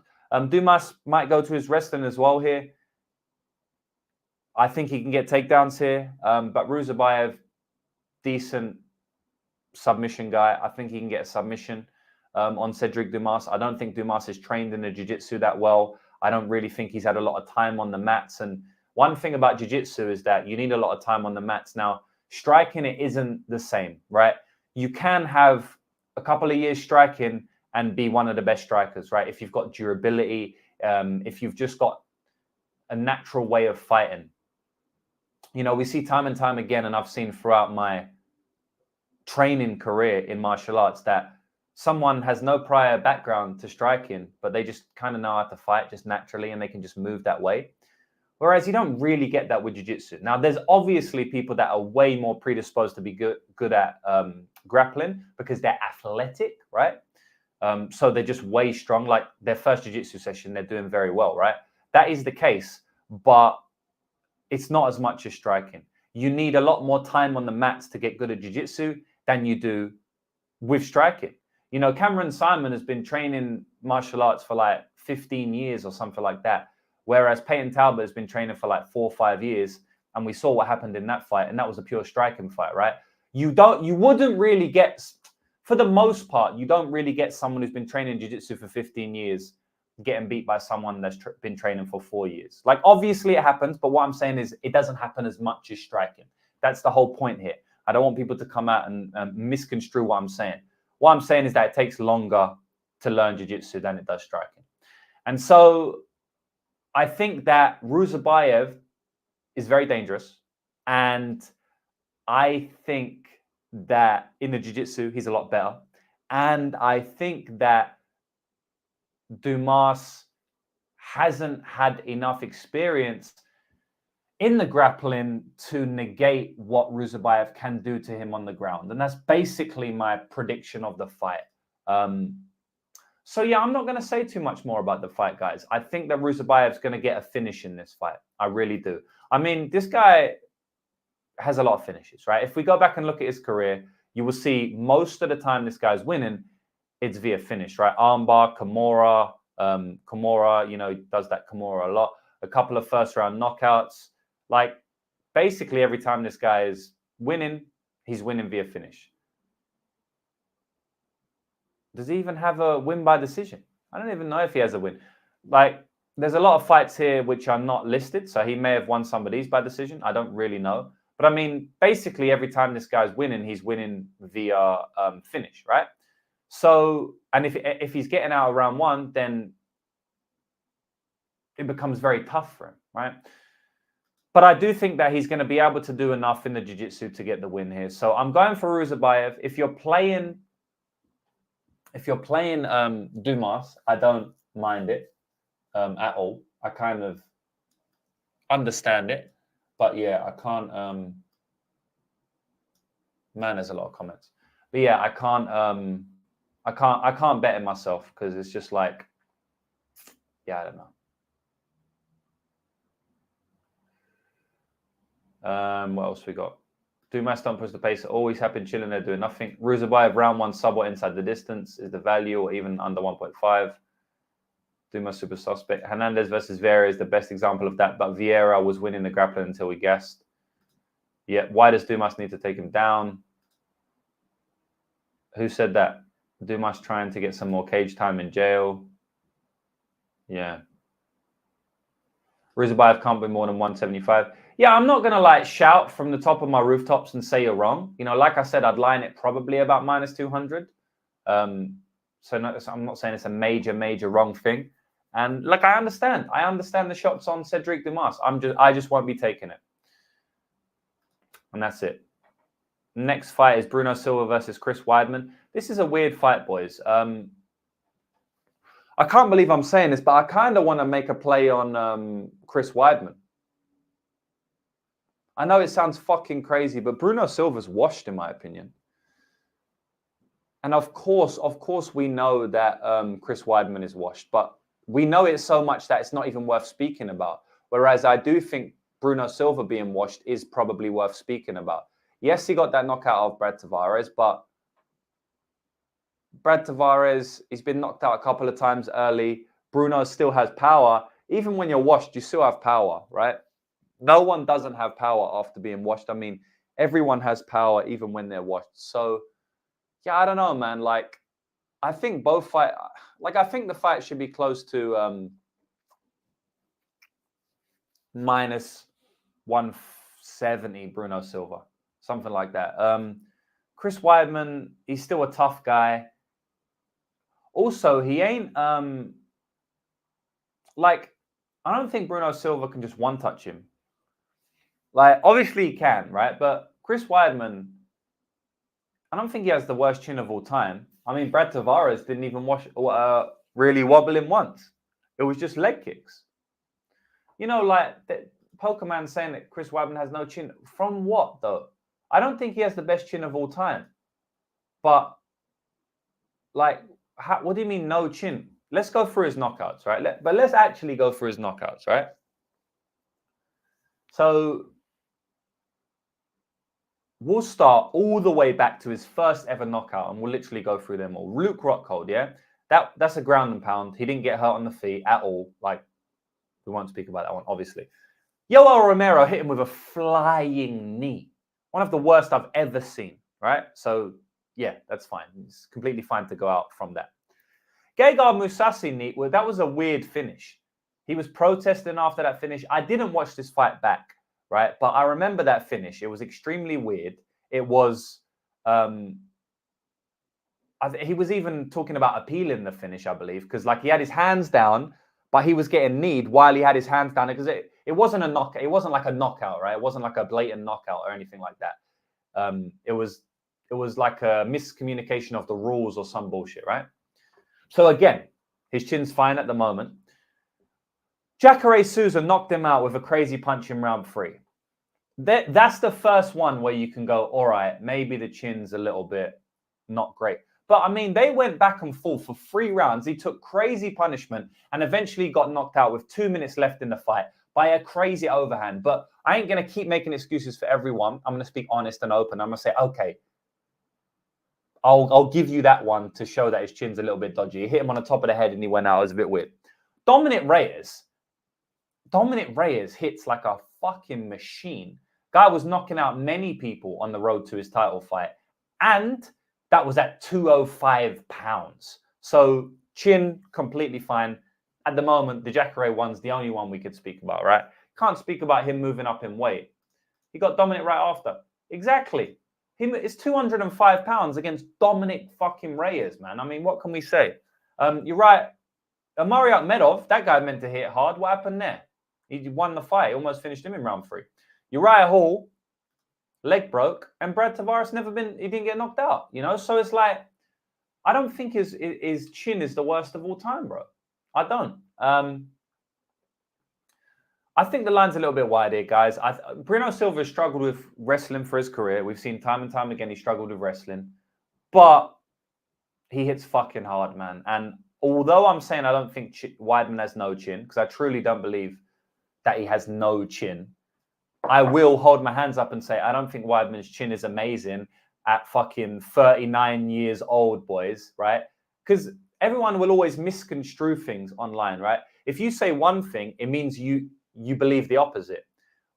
Dumas might go to his wrestling as well here. I think he can get takedowns here. But Ruziboev, decent submission guy. I think he can get a submission on Cedric Dumas. I don't think Dumas is trained in the jiu-jitsu that well. I don't really think he's had a lot of time on the mats. And one thing about jiu-jitsu is that you need a lot of time on the mats. Now, striking it isn't the same, right? You can have a couple of years striking and be one of the best strikers, right? If you've got durability, if you've just got a natural way of fighting. You know, we see time and time again, and I've seen throughout my training career in martial arts that someone has no prior background to striking, but they just kind of know how to fight just naturally and they can just move that way. Whereas you don't really get that with jiu-jitsu. Now, there's obviously people that are way more predisposed to be good at grappling because they're athletic, right? So they're just way strong. Like their first jiu-jitsu session, they're doing very well, right? That is the case, but it's not as much as striking. You need a lot more time on the mats to get good at jiu-jitsu than you do with striking. You know, Cameron Simon has been training martial arts for like 15 years or something like that. Whereas Peyton Talbot has been training for like 4 or 5 years. And we saw what happened in that fight, and that was a pure striking fight, right? You wouldn't really get, for the most part, you don't really get someone who's been training jiu-jitsu for 15 years getting beat by someone that's been training for 4 years. Like, obviously it happens, but what I'm saying is it doesn't happen as much as striking. That's the whole point here. I don't want people to come out and misconstrue what I'm saying. What I'm saying is that it takes longer to learn jiu-jitsu than it does striking. And so I think that Ruziboev is very dangerous. And I think that in the jiu-jitsu, he's a lot better. And I think that Dumas hasn't had enough experience in the grappling to negate what Ruziboev can do to him on the ground. And that's basically my prediction of the fight. So yeah, I'm not going to say too much more about the fight, guys. I think that Ruziboev's going to get a finish in this fight. I really do. I mean, this guy has a lot of finishes, right? If we go back and look at his career, you will see most of the time this guy's winning, it's via finish, right? Armbar, Kimura, Kimura, you know, he does that Kimura a lot. A couple of first-round knockouts. Like, basically every time this guy is winning, he's winning via finish. Does he even have a win by decision? I don't even know if he has a win. Like, there's a lot of fights here which are not listed, so he may have won some of these by decision. I don't really know. But, I mean, basically every time this guy's winning, he's winning via finish, right? So, and if he's getting out of round one, then it becomes very tough for him, right? But I do think that he's going to be able to do enough in the jiu-jitsu to get the win here. So I'm going for Ruziboev. If you're playing Dumas, I don't mind it at all. I kind of understand it. But yeah, I can't man, there's a lot of comments. But yeah, I can't bet it myself because it's just like, yeah, I don't know. What else we got? Dumas don't push the pace. Always happy chilling there doing nothing. Ruziboev round one somewhat inside the distance is the value, or even under 1.5. Dumas super suspect. Hernandez versus Vieira is the best example of that, but Vieira was winning the grappling until we guessed. Yeah, why does Dumas need to take him down? Who said that? Dumas trying to get some more cage time in jail. Yeah. Ruziboev can't be more than 175. Yeah, I'm not going to like shout from the top of my rooftops and say you're wrong. You know, like I said, I'd line it probably about minus 200. So I'm not saying it's a major wrong thing. And like, I understand the shots on Cedric Dumas. I just won't be taking it. And that's it. Next fight is Bruno Silva versus Chris Weidman. This is a weird fight, boys. I can't believe I'm saying this, but I kind of want to make a play on Chris Weidman. I know it sounds fucking crazy, but Bruno Silva's washed, in my opinion. And of course, we know that Chris Weidman is washed, but we know it so much that it's not even worth speaking about. Whereas I do think Bruno Silva being washed is probably worth speaking about. Yes, he got that knockout of Brad Tavares, but Brad Tavares, he's been knocked out a couple of times early. Bruno still has power. Even when you're washed, you still have power, right? No one doesn't have power after being washed. I mean, everyone has power even when they're washed. So, yeah, I don't know, man. Like, I think both fight. Like, I think the fight should be close to minus 170 Bruno Silva, something like that. Chris Weidman, he's still a tough guy. Also, he ain't like, I don't think Bruno Silva can just one-touch him. Like, obviously he can, right? But Chris Weidman, I don't think he has the worst chin of all time. I mean, Brad Tavares didn't even really wobble him once. It was just leg kicks. You know, like, Pokemon saying that Chris Weidman has no chin. From what, though? I don't think he has the best chin of all time. But, like, what do you mean no chin? Let's go through his knockouts, right? But let's actually go through his knockouts, right? So, we'll start all the way back to his first ever knockout, and we'll literally go through them all. Luke Rockhold, yeah? That's a ground and pound. He didn't get hurt on the feet at all. Like, we won't speak about that one, obviously. Yoel Romero hit him with a flying knee. One of the worst I've ever seen, right? So, yeah, that's fine. It's completely fine to go out from that. Gegard Mousasi knee, well, that was a weird finish. He was protesting after that finish. I didn't watch this fight back, right? But I remember that finish. It was extremely weird. It was... he was even talking about appealing the finish, I believe, because like he had his hands down, but he was getting kneed while he had his hands down, because it wasn't a knockout. It wasn't like a knockout, right? It wasn't like a blatant knockout or anything like that. It was like a miscommunication of the rules or some bullshit, right? So again, his chin's fine at the moment. Jacare Souza knocked him out with a crazy punch in round 3. That's the first one where you can go, all right, maybe the chin's a little bit not great. But, I mean, they went back and forth for 3 rounds. He took crazy punishment and eventually got knocked out with 2 minutes left in the fight by a crazy overhand. But I ain't going to keep making excuses for everyone. I'm going to speak honest and open. I'm going to say, okay, I'll give you that one to show that his chin's a little bit dodgy. He hit him on the top of the head and he went out. It was a bit weird. Dominic Reyes hits like a fucking machine. Guy was knocking out many people on the road to his title fight. And that was at 205 pounds. So chin, completely fine. At the moment, the Jacare one's the only one we could speak about, right? Can't speak about him moving up in weight. He got Dominic right after. Exactly. It's 205 pounds against Dominic fucking Reyes, man. I mean, what can we say? You're right. Amari Akhmedov, that guy meant to hit hard. What happened there? He won the fight. Almost finished him in round 3. Uriah Hall, leg broke, and Brad Tavares he didn't get knocked out, you know? So it's like, I don't think his chin is the worst of all time, bro. I don't. I think the line's a little bit wide here, guys. Bruno Silva has struggled with wrestling for his career. We've seen time and time again he struggled with wrestling. But he hits fucking hard, man. And although I'm saying I don't think Weidman has no chin, because I truly don't believe that he has no chin, I will hold my hands up and say I don't think Weidman's chin is amazing at fucking 39 years old, boys, right? Because everyone will always misconstrue things online, right? If you say one thing, it means you believe the opposite,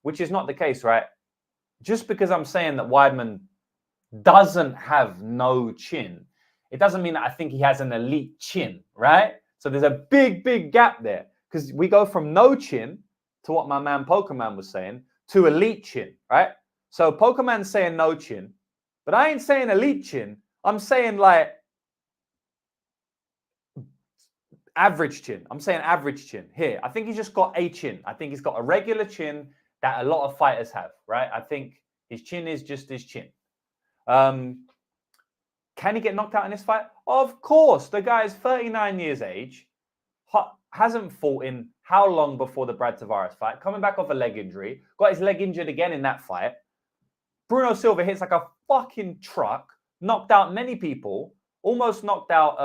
which is not the case, right? Just because I'm saying that Weidman doesn't have no chin, it doesn't mean that I think he has an elite chin, right? So there's a big, big gap there, because we go from no chin to what my man Pokeman was saying to elite chin, right? So Pokeman's saying no chin, but I ain't saying elite chin. I'm saying like average chin. I'm saying average chin. Here, I think he's just got a chin. I think he's got a regular chin that a lot of fighters have, right? I think his chin is just his chin. Can he get knocked out in this fight? Of course. The guy is 39 years age, hasn't fought in how long before the Brad Tavares fight, coming back off a leg injury, got his leg injured again in that fight. Bruno Silva hits like a fucking truck, knocked out many people, almost knocked out,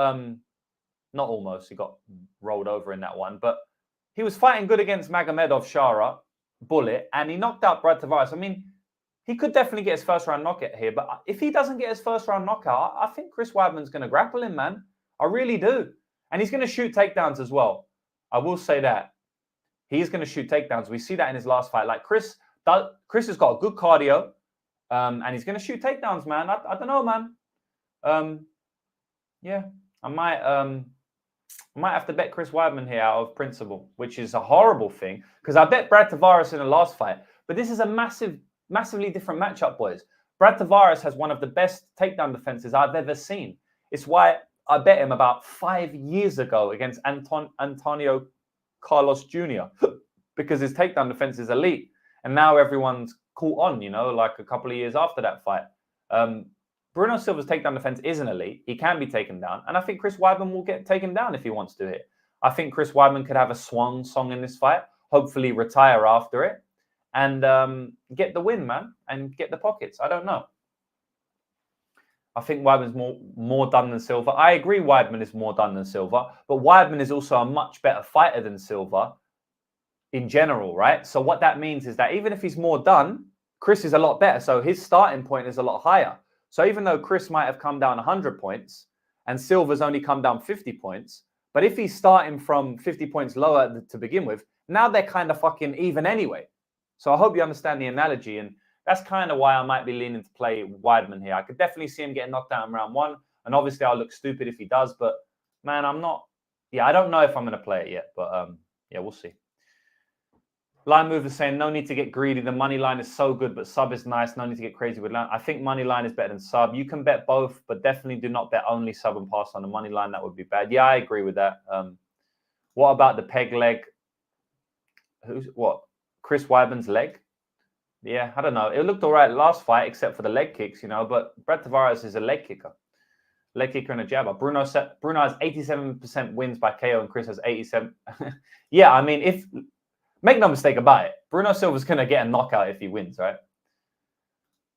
not almost, he got rolled over in that one, but he was fighting good against Magomedov Shara, Bullet, and he knocked out Brad Tavares. I mean, he could definitely get his first round knockout here, but if he doesn't get his first round knockout, I think Chris Weidman's going to grapple him, man. I really do. And he's going to shoot takedowns as well. I will say that. He's going to shoot takedowns. We see that in his last fight. Like Chris has got a good cardio, and he's going to shoot takedowns, man. I don't know, man. Yeah, I might have to bet Chris Weidman here out of principle, which is a horrible thing, because I bet Brad Tavares in the last fight. But this is a massively different matchup, boys. Brad Tavares has one of the best takedown defenses I've ever seen. It's why I bet him about 5 years ago against Antonio Carlos Jr. because his takedown defense is elite. And now everyone's caught on, you know, like a couple of years after that fight. Bruno Silva's takedown defense isn't elite. He can be taken down. And I think Chris Weidman will get taken down if he wants to hit. I think Chris Weidman could have a swan song in this fight, hopefully retire after it, and get the win, man, and get the pockets. I don't know. I think Weidman's more done than Silva. I agree Weidman is more done than Silva, but Weidman is also a much better fighter than Silva in general, right? So what that means is that even if he's more done, Chris is a lot better. So his starting point is a lot higher. So even though Chris might have come down 100 points and Silva's only come down 50 points, but if he's starting from 50 points lower to begin with, now they're kind of fucking even anyway. So I hope you understand the analogy. And that's kind of why I might be leaning to play Weidman here. I could definitely see him getting knocked out in round 1. And obviously, I'll look stupid if he does. But, man, I'm not... Yeah, I don't know if I'm going to play it yet. But, yeah, we'll see. Line mover saying, no need to get greedy. The money line is so good, but sub is nice. No need to get crazy with line. I think money line is better than sub. You can bet both, but definitely do not bet only sub and pass on the money line. That would be bad. Yeah, I agree with that. What about the peg leg? What? Chris Weidman's leg? Yeah, I don't know. It looked all right last fight, except for the leg kicks, you know. But Brad Tavares is a leg kicker. Leg kicker and a jabber. Bruno has 87% wins by KO and Chris has 87. Yeah, I mean, make no mistake about it. Bruno Silva's going to get a knockout if he wins, right?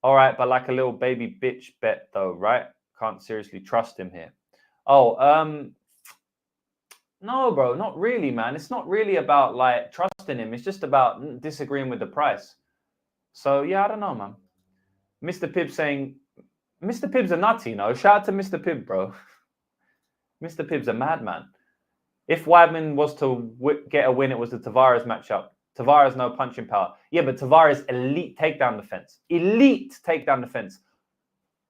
All right, but like a little baby bitch bet, though, right? Can't seriously trust him here. Oh, no, bro, not really, man. It's not really about, like, trusting him. It's just about disagreeing with the price. So, yeah, I don't know, man. Mr. Pibb saying, Mr. Pibb's a nut, you know. Shout out to Mr. Pibb, bro. Mr. Pibb's a madman. If Weidman was to get a win, it was the Tavares matchup. Tavares, no punching power. Yeah, but Tavares, elite takedown defense. Elite takedown defense.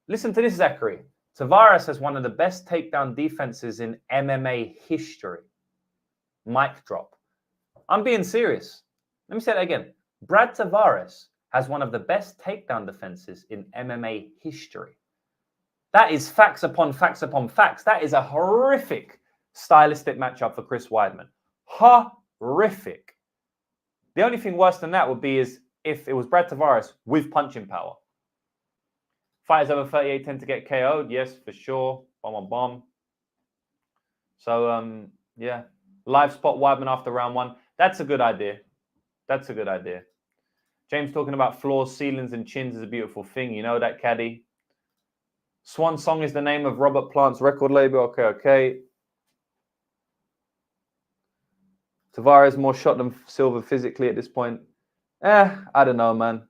Listen to this, Zachary. Tavares has one of the best takedown defenses in MMA history. Mic drop. I'm being serious. Let me say that again. Brad Tavares has one of the best takedown defenses in MMA history. That is facts upon facts upon facts. That is a horrific stylistic matchup for Chris Weidman. Horrific. The only thing worse than that would be is if it was Brad Tavares with punching power. Fighters over 38 tend to get KO'd. Yes, for sure. Bomb. So, yeah. Live spot Weidman after round 1. That's a good idea. That's a good idea. James talking about floors, ceilings, and chins is a beautiful thing. You know that, Caddy. Swan Song is the name of Robert Plant's record label. Okay. Tavares more shot than Silva physically at this point. I don't know, man.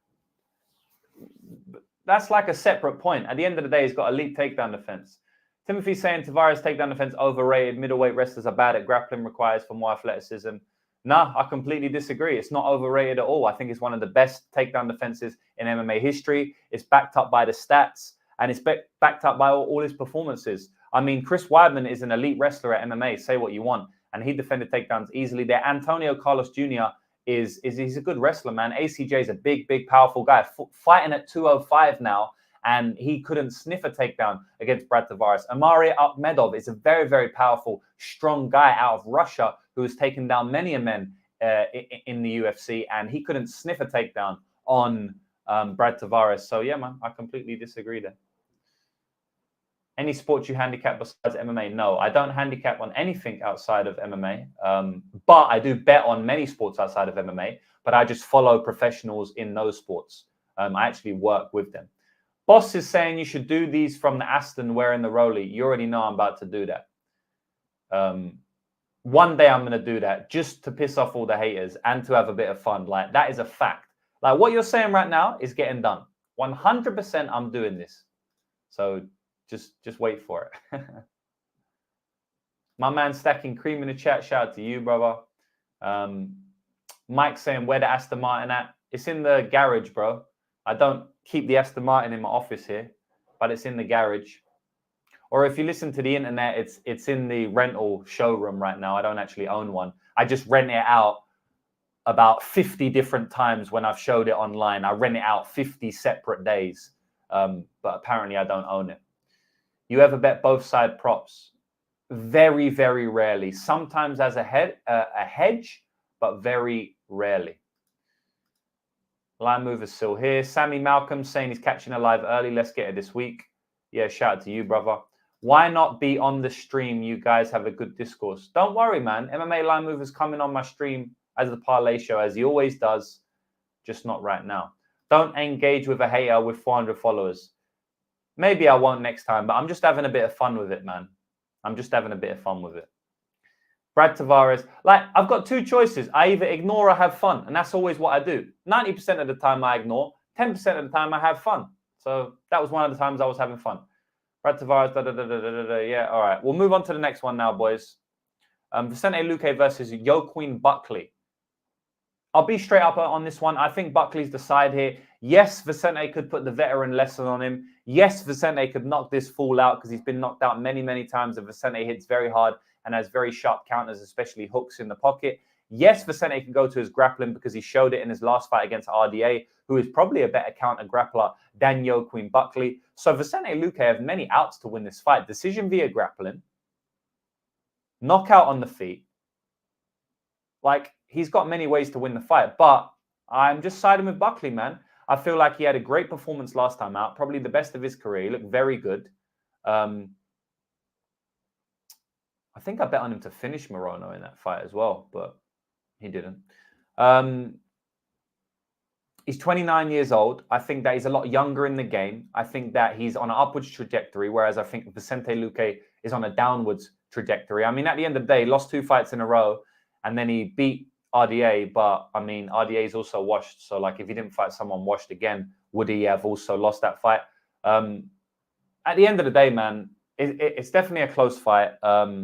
That's like a separate point. At the end of the day, he's got elite takedown defense. Timothy saying Tavares takedown defense overrated. Middleweight wrestlers are bad at grappling, requires for more athleticism. Nah, I completely disagree. It's not overrated at all. I think it's one of the best takedown defenses in MMA history. It's backed up by the stats, and it's backed up by all his performances. I mean, Chris Weidman is an elite wrestler at MMA. Say what you want. And he defended takedowns easily there. Antonio Carlos Jr. he's a good wrestler, man. ACJ is a big, powerful guy. Fighting at 205 now, and he couldn't sniff a takedown against Brad Tavares. Amari Akhmedov is a very, very powerful, strong guy out of Russia who has taken down many men in the UFC, and he couldn't sniff a takedown on Brad Tavares. So, yeah, man, I completely disagree there. Any sport you handicap besides MMA? No, I don't handicap on anything outside of MMA. But I do bet on many sports outside of MMA. But I just follow professionals in those sports. I actually work with them. Boss is saying you should do these from the Aston wearing the Rolly. You already know I'm about to do that. One day I'm going to do that just to piss off all the haters and to have a bit of fun. Like, that is a fact. Like, what you're saying right now is getting done. 100% I'm doing this. So just wait for it. My man Stacking Cream in the chat. Shout out to you, brother. Mike saying, where the Aston Martin at? It's in the garage, bro. I don't keep the Aston Martin in my office here, but it's in the garage. Or if you listen to the internet, it's in the rental showroom right now. I don't actually own one. I just rent it out about 50 different times when I've showed it online. I rent it out 50 separate days, but apparently I don't own it. You ever bet both side props? Very, very rarely. Sometimes as a hedge, but very rarely. Line mover's still here. Sammy Malcolm saying he's catching a live early. Let's get it this week. Yeah, shout out to you, brother. Why not be on the stream? You guys have a good discourse. Don't worry, man. MMA Line Mover's coming on my stream as the parlay show, as he always does. Just not right now. Don't engage with a hater with 400 followers. Maybe I won't next time, but I'm just having a bit of fun with it, man. I'm just having a bit of fun with it. Brad Tavares. Like, I've got two choices. I either ignore or have fun, and that's always what I do. 90% of the time I ignore. 10% of the time I have fun. So that was one of the times I was having fun. Brad Tavares, yeah, all right. We'll move on to the next one now, boys. Vicente Luque versus Joaquin Buckley. I'll be straight up on this one. I think Buckley's the side here. Yes, Vicente could put the veteran lesson on him. Yes, Vicente could knock this fool out because he's been knocked out many, many times. And Vicente hits very hard and has very sharp counters, especially hooks in the pocket. Yes, Vicente can go to his grappling because he showed it in his last fight against RDA, who is probably a better counter grappler than Joaquin Buckley. So Vicente and Luque have many outs to win this fight. Decision via grappling, knockout on the feet. Like, he's got many ways to win the fight, but I'm just siding with Buckley, man. I feel like he had a great performance last time out, probably the best of his career. He looked very good. I think I bet on him to finish Morono in that fight as well, but he didn't. He's 29 years old. I think that he's a lot younger in the game. I think that he's on an upwards trajectory, whereas I think Vicente Luque is on a downwards trajectory. I mean, at the end of the day, he lost 2 fights in a row, and then he beat RDA, but I mean, RDA is also washed. So, like, if he didn't fight someone washed again, would he have also lost that fight? At the end of the day, man, it's definitely a close fight. I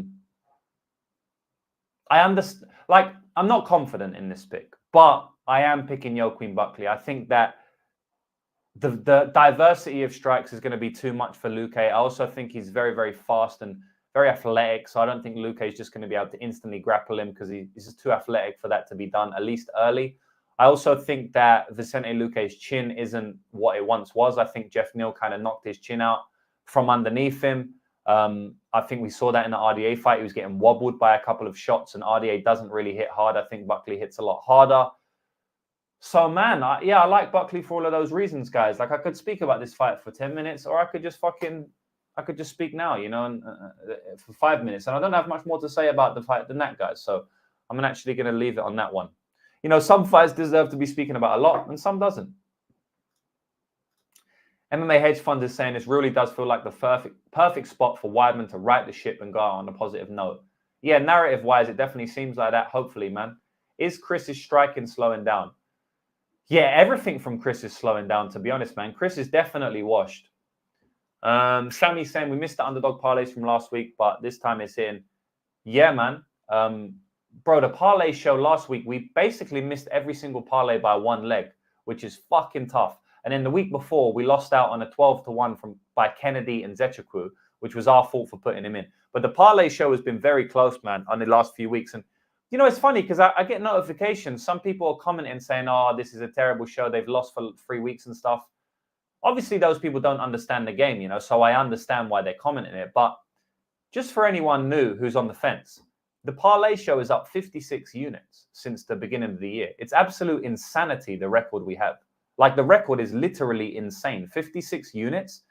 understand. Like, I'm not confident in this pick, but I am picking Joaquin Buckley. I think that the diversity of strikes is going to be too much for Luque. I also think he's very, very fast and very athletic. So I don't think Luque is just going to be able to instantly grapple him because he's just too athletic for that to be done, at least early. I also think that Vicente Luque's chin isn't what it once was. I think Jeff Neal kind of knocked his chin out from underneath him. I think we saw that in the RDA fight. He was getting wobbled by a couple of shots, and RDA doesn't really hit hard. I think Buckley hits a lot harder. So, man, I like Buckley for all of those reasons, guys. Like, I could speak about this fight for 10 minutes, or I could just speak now, you know, and, for 5 minutes. And I don't have much more to say about the fight than that, guys. So I'm actually going to leave it on that one. You know, some fights deserve to be speaking about a lot, and some doesn't. MMA Hedge Fund is saying this really does feel like the perfect spot for Weidman to right the ship and go out on a positive note. Yeah, narrative-wise, it definitely seems like that, hopefully, man. Is Chris's striking slowing down? Yeah, everything from Chris is slowing down, to be honest, man. Chris is definitely washed. Sammy's saying we missed the underdog parlays from last week, but this time it's in. Yeah, man. Bro, the parlay show last week, we basically missed every single parlay by 1 leg, which is fucking tough. And then the week before, we lost out on a 12-1 by Kennedy and Njokuani, which was our fault for putting him in. But the parlay show has been very close, man, on the last few weeks. And, you know, it's funny because I get notifications. Some people are commenting saying, oh, this is a terrible show. They've lost for 3 weeks and stuff. Obviously, those people don't understand the game, you know, so I understand why they're commenting it. But just for anyone new who's on the fence, the parlay show is up 56 units since the beginning of the year. It's absolute insanity, the record we have. Like, the record is literally insane. 56 units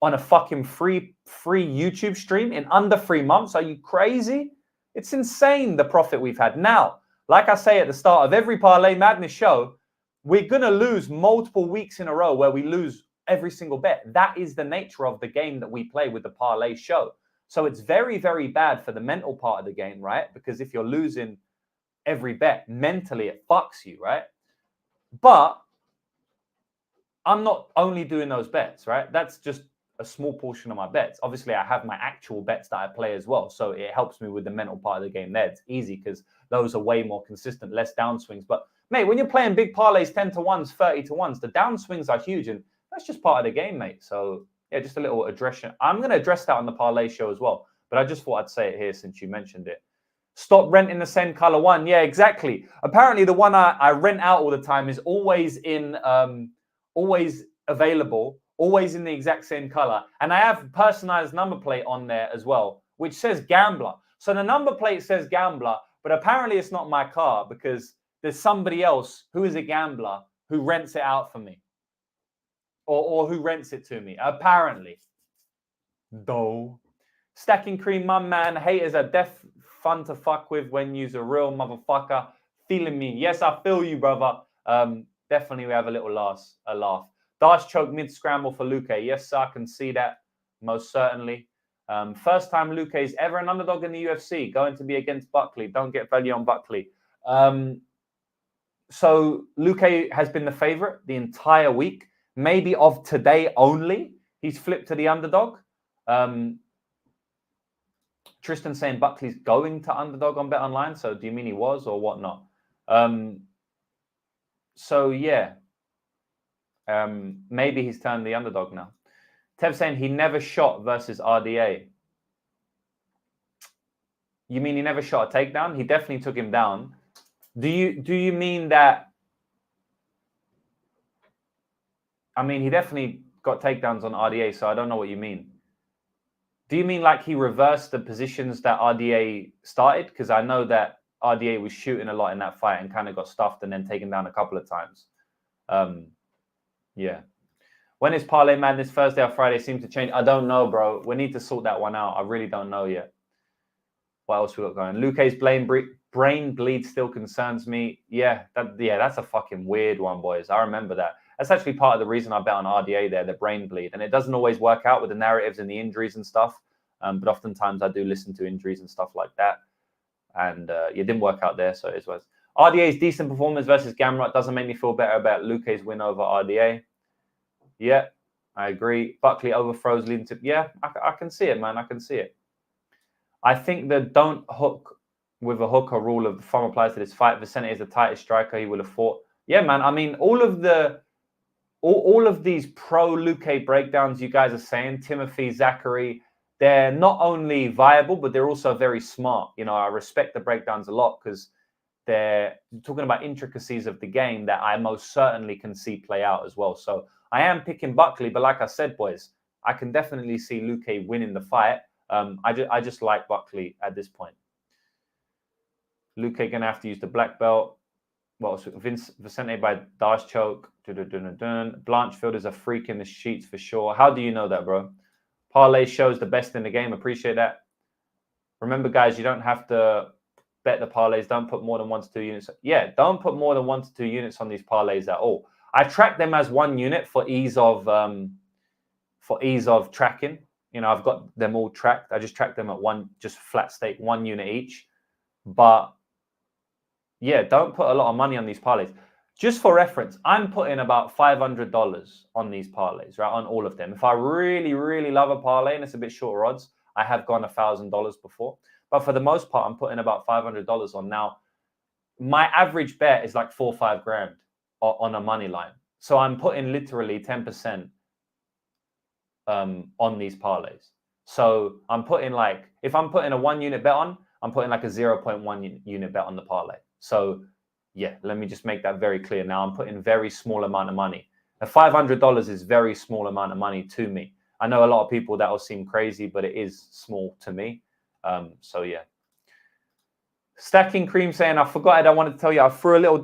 on a fucking free YouTube stream in under 3 months. Are you crazy? It's insane, the profit we've had. Now, like I say at the start of every Parlay Madness show, we're going to lose multiple weeks in a row where we lose every single bet. That is the nature of the game that we play with the parlay show. So it's very, very bad for the mental part of the game, right? Because if you're losing every bet, mentally it fucks you, right? But I'm not only doing those bets, right? That's just a small portion of my bets. Obviously, I have my actual bets that I play as well. So it helps me with the mental part of the game there. It's easy because those are way more consistent, less downswings. But, mate, when you're playing big parlays, 10-1s, 30-1s, the downswings are huge. And that's just part of the game, mate. So, yeah, just a little address. I'm going to address that on the parlay show as well. But I just thought I'd say it here since you mentioned it. Stop renting the same color one. Yeah, exactly. Apparently, the one I rent out all the time is always in, always available, always in the exact same color. And I have personalized number plate on there as well, which says Gambler. So the number plate says Gambler, but apparently it's not my car because there's somebody else who is a gambler who rents it out for me. Or who rents it to me, apparently. Though. Stacking Cream, my man. Haters are def fun to fuck with when you's a real motherfucker. Feeling me. Yes, I feel you, brother. Definitely we have a little laugh. Dash choke mid-scramble for Luque. Yes, sir, I can see that. Most certainly. First time Luque is ever an underdog in the UFC. Going to be against Buckley. Don't get value on Buckley. So Luque has been the favorite the entire week. Maybe of today only. He's flipped to the underdog. Tristan saying Buckley's going to underdog on Bet Online. So do you mean he was or whatnot? So yeah, maybe he's turned the underdog now. Tev saying he never shot versus RDA. You mean he never shot a takedown? He definitely took him down. Do you mean that? I mean, he definitely got takedowns on RDA, so I don't know what you mean. Do you mean like he reversed the positions that RDA started? Because I know that RDA was shooting a lot in that fight and kind of got stuffed and then taken down a couple of times. Yeah. When is Parlay Madness? Thursday or Friday? Seems to change. I don't know, bro. We need to sort that one out. I really don't know yet. What else we got going? Luque's brain bleed still concerns me. Yeah, that's a fucking weird one, boys. I remember that. That's actually part of the reason I bet on RDA there, the brain bleed. And it doesn't always work out with the narratives and the injuries and stuff. But oftentimes I do listen to injuries and stuff like that. And it didn't work out there, so it was. RDA's decent performance versus Gamrot doesn't make me feel better about Luque's win over RDA. Yeah, I agree. Buckley overthrows leading to... Yeah, I can see it, man. I can see it. I think the don't hook with a hooker rule of the thumb applies to this fight. Vicente is the tightest striker he will have fought. Yeah, man. I mean, all of these pro Luque breakdowns you guys are saying, Timothy, Zachary, they're not only viable, but they're also very smart. You know, I respect the breakdowns a lot because they're talking about intricacies of the game that I most certainly can see play out as well. So I am picking Buckley, but like I said, boys, I can definitely see Luque winning the fight. I just like Buckley at this point. Luque gonna have to use the black belt. Well, Vicente by Dash choke. Blanchfield is a freak in the sheets for sure. How do you know that, bro? Parlay shows the best in the game. Appreciate that. Remember, guys, you don't have to bet the parlays. Don't put more than 1 to 2 units. Yeah, don't put more than 1 to 2 units on these parlays at all. I track them as 1 unit for ease of tracking. You know, I've got them all tracked. I just track them at just flat stake, 1 unit each. But yeah, don't put a lot of money on these parlays. Just for reference, I'm putting about $500 on these parlays, right? On all of them. If I really, really love a parlay and it's a bit shorter odds, I have gone $1,000 before. But for the most part, I'm putting about $500 on. Now, my average bet is like 4 or 5 grand on a money line. So I'm putting literally 10% on these parlays. So I'm putting like, if I'm putting a 1 unit bet on, I'm putting like a 0.1 unit bet on the parlay. So yeah, let me just make that very clear. Now I'm putting very small amount of money. Now, $500 is very small amount of money to me. I know a lot of people that will seem crazy, but it is small to me. So yeah. Stacking Cream saying, I forgot it. I wanted to tell you, I threw a little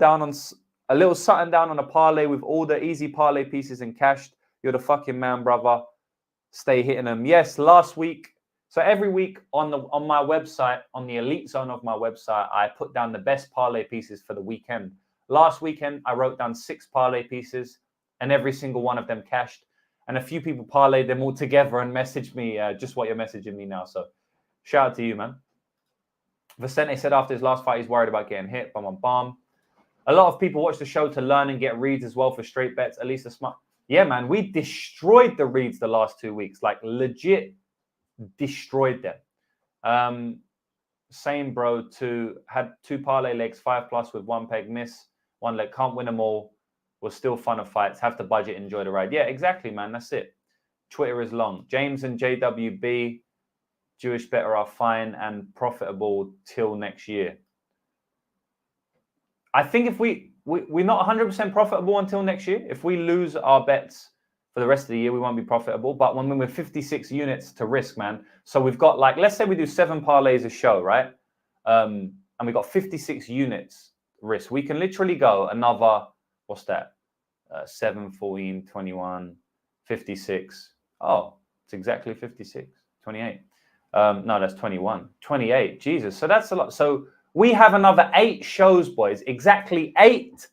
something down on a parlay with all the easy parlay pieces and cashed. You're the fucking man, brother. Stay hitting them. Yes, last week. So every week on my website, on the elite zone of my website, I put down the best parlay pieces for the weekend. Last weekend, I wrote down 6 parlay pieces, and every single one of them cashed. And a few people parlayed them all together and messaged me just what you're messaging me now. So shout out to you, man. Vicente said after his last fight, he's worried about getting hit. Bum, bum, bum. A lot of people watch the show to learn and get reads as well for straight bets. At least a smart. Yeah, man, we destroyed the reads the last 2 weeks. Like legit destroyed them. Same, bro. Had 2 parlay legs, 5+ with 1 peg miss. 1 leg, can't win them all. Was still fun of fights. Have to budget, enjoy the ride. Yeah, exactly, man. That's it. Twitter is long. James and JWB, Jewish better are fine and profitable till next year. I think if we're not 100% profitable until next year. If we lose our bets for the rest of the year, we won't be profitable. But when we're 56 units to risk, man. So we've got like, let's say we do 7 parlays a show, right? And we got 56 units risk. We can literally go another, what's that? 7, 14, 21, 56. Oh, it's exactly 56, 28. No, that's 21, 28. Jesus. So that's a lot. So we have another 8 shows, boys. Exactly 8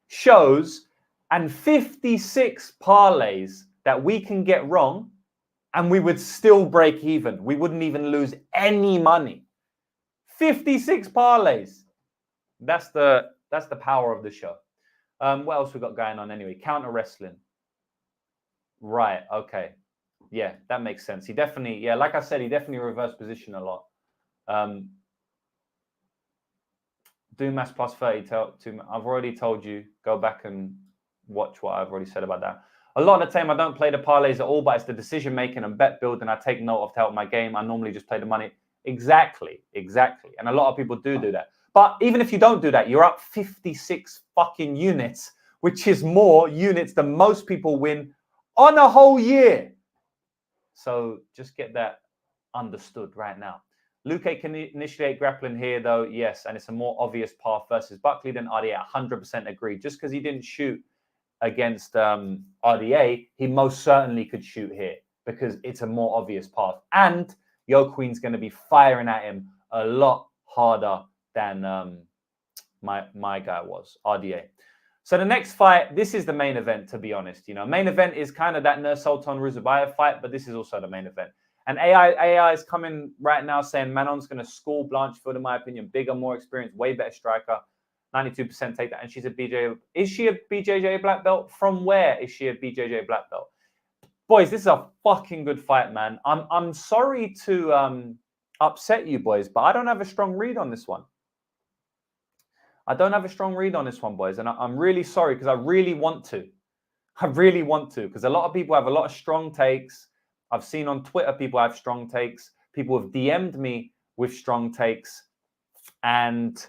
shows and 56 parlays that we can get wrong, and we would still break even. We wouldn't even lose any money. 56 parlays. That's the power of the show. What else we got going on anyway? Counter wrestling. Right. Okay. Yeah, that makes sense. He definitely, yeah, like I said, he definitely reversed position a lot. Dumas plus 30. I've already told you. Go back and watch what I've already said about that. A lot of the time, I don't play the parlays at all, but it's the decision making and bet building I take note of to help my game. I normally just play the money. Exactly. And a lot of people do that. But even if you don't do that, you're up 56 fucking units, which is more units than most people win on a whole year. So just get that understood right now. Luque can initiate grappling here, though, yes, and it's a more obvious path versus Buckley than RDA. 100% agree. Just because he didn't shoot against RDA, he most certainly could shoot here because it's a more obvious path. And Joaquin's going to be firing at him a lot harder than my guy was, RDA. So the next fight, this is the main event, to be honest. You know, main event is kind of that Nursulton Ruziboev fight, but this is also the main event. And AI is coming right now saying Manon's going to school Blanchfield, in my opinion. Bigger, more experienced, way better striker. 92% take that. And she's a BJJ. Is she a BJJ black belt? From where is she a BJJ black belt? Boys, this is a fucking good fight, man. I'm sorry to upset you, boys, but I don't have a strong read on this one. Boys. And I'm really sorry because I really want to. Because a lot of people have a lot of strong takes. I've seen on Twitter people have strong takes. People have DM'd me with strong takes. And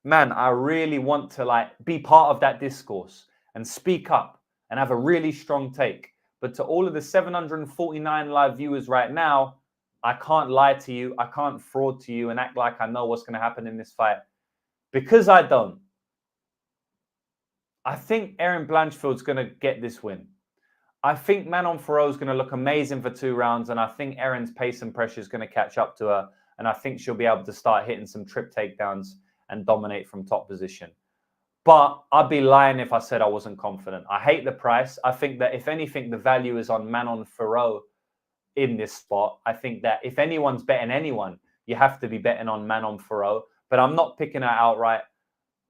man, I really want to be part of that discourse and speak up and have a really strong take. But to all of the 749 live viewers right now, I can't lie to you. I can't fraud to you and act like I know what's going to happen in this fight. Because I don't. I think Erin Blanchfield's going to get this win. I think Manon Fiorot is going to look amazing for 2 rounds, and I think Erin's pace and pressure is going to catch up to her, and I think she'll be able to start hitting some trip takedowns and dominate from top position. But I'd be lying if I said I wasn't confident. I hate the price. I think that if anything, the value is on Manon Fiorot in this spot. I think that if anyone's betting anyone, you have to be betting on Manon Fiorot, but I'm not picking her outright.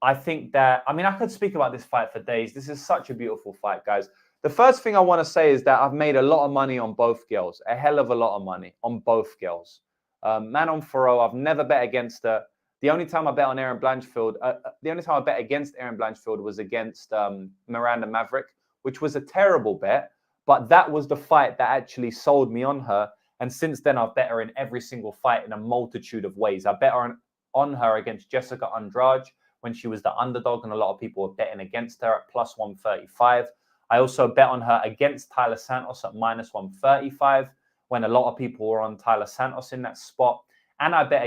I think that, I mean, I could speak about this fight for days. This is such a beautiful fight, guys. The first thing I want to say is that I've made a lot of money on both girls, a hell of a lot of money on both girls. Manon Fiorot, I've never bet against her. The only time I bet on Erin Blanchfield, the only time I bet against Erin Blanchfield was against Miranda Maverick, which was a terrible bet, but that was the fight that actually sold me on her. And since then, I've bet her in every single fight in a multitude of ways. I bet on her against Jessica Andrade when she was the underdog, and a lot of people were betting against her at plus 135. I also bet on her against Tyler Santos at minus 135 when a lot of people were on Tyler Santos in that spot. And I bet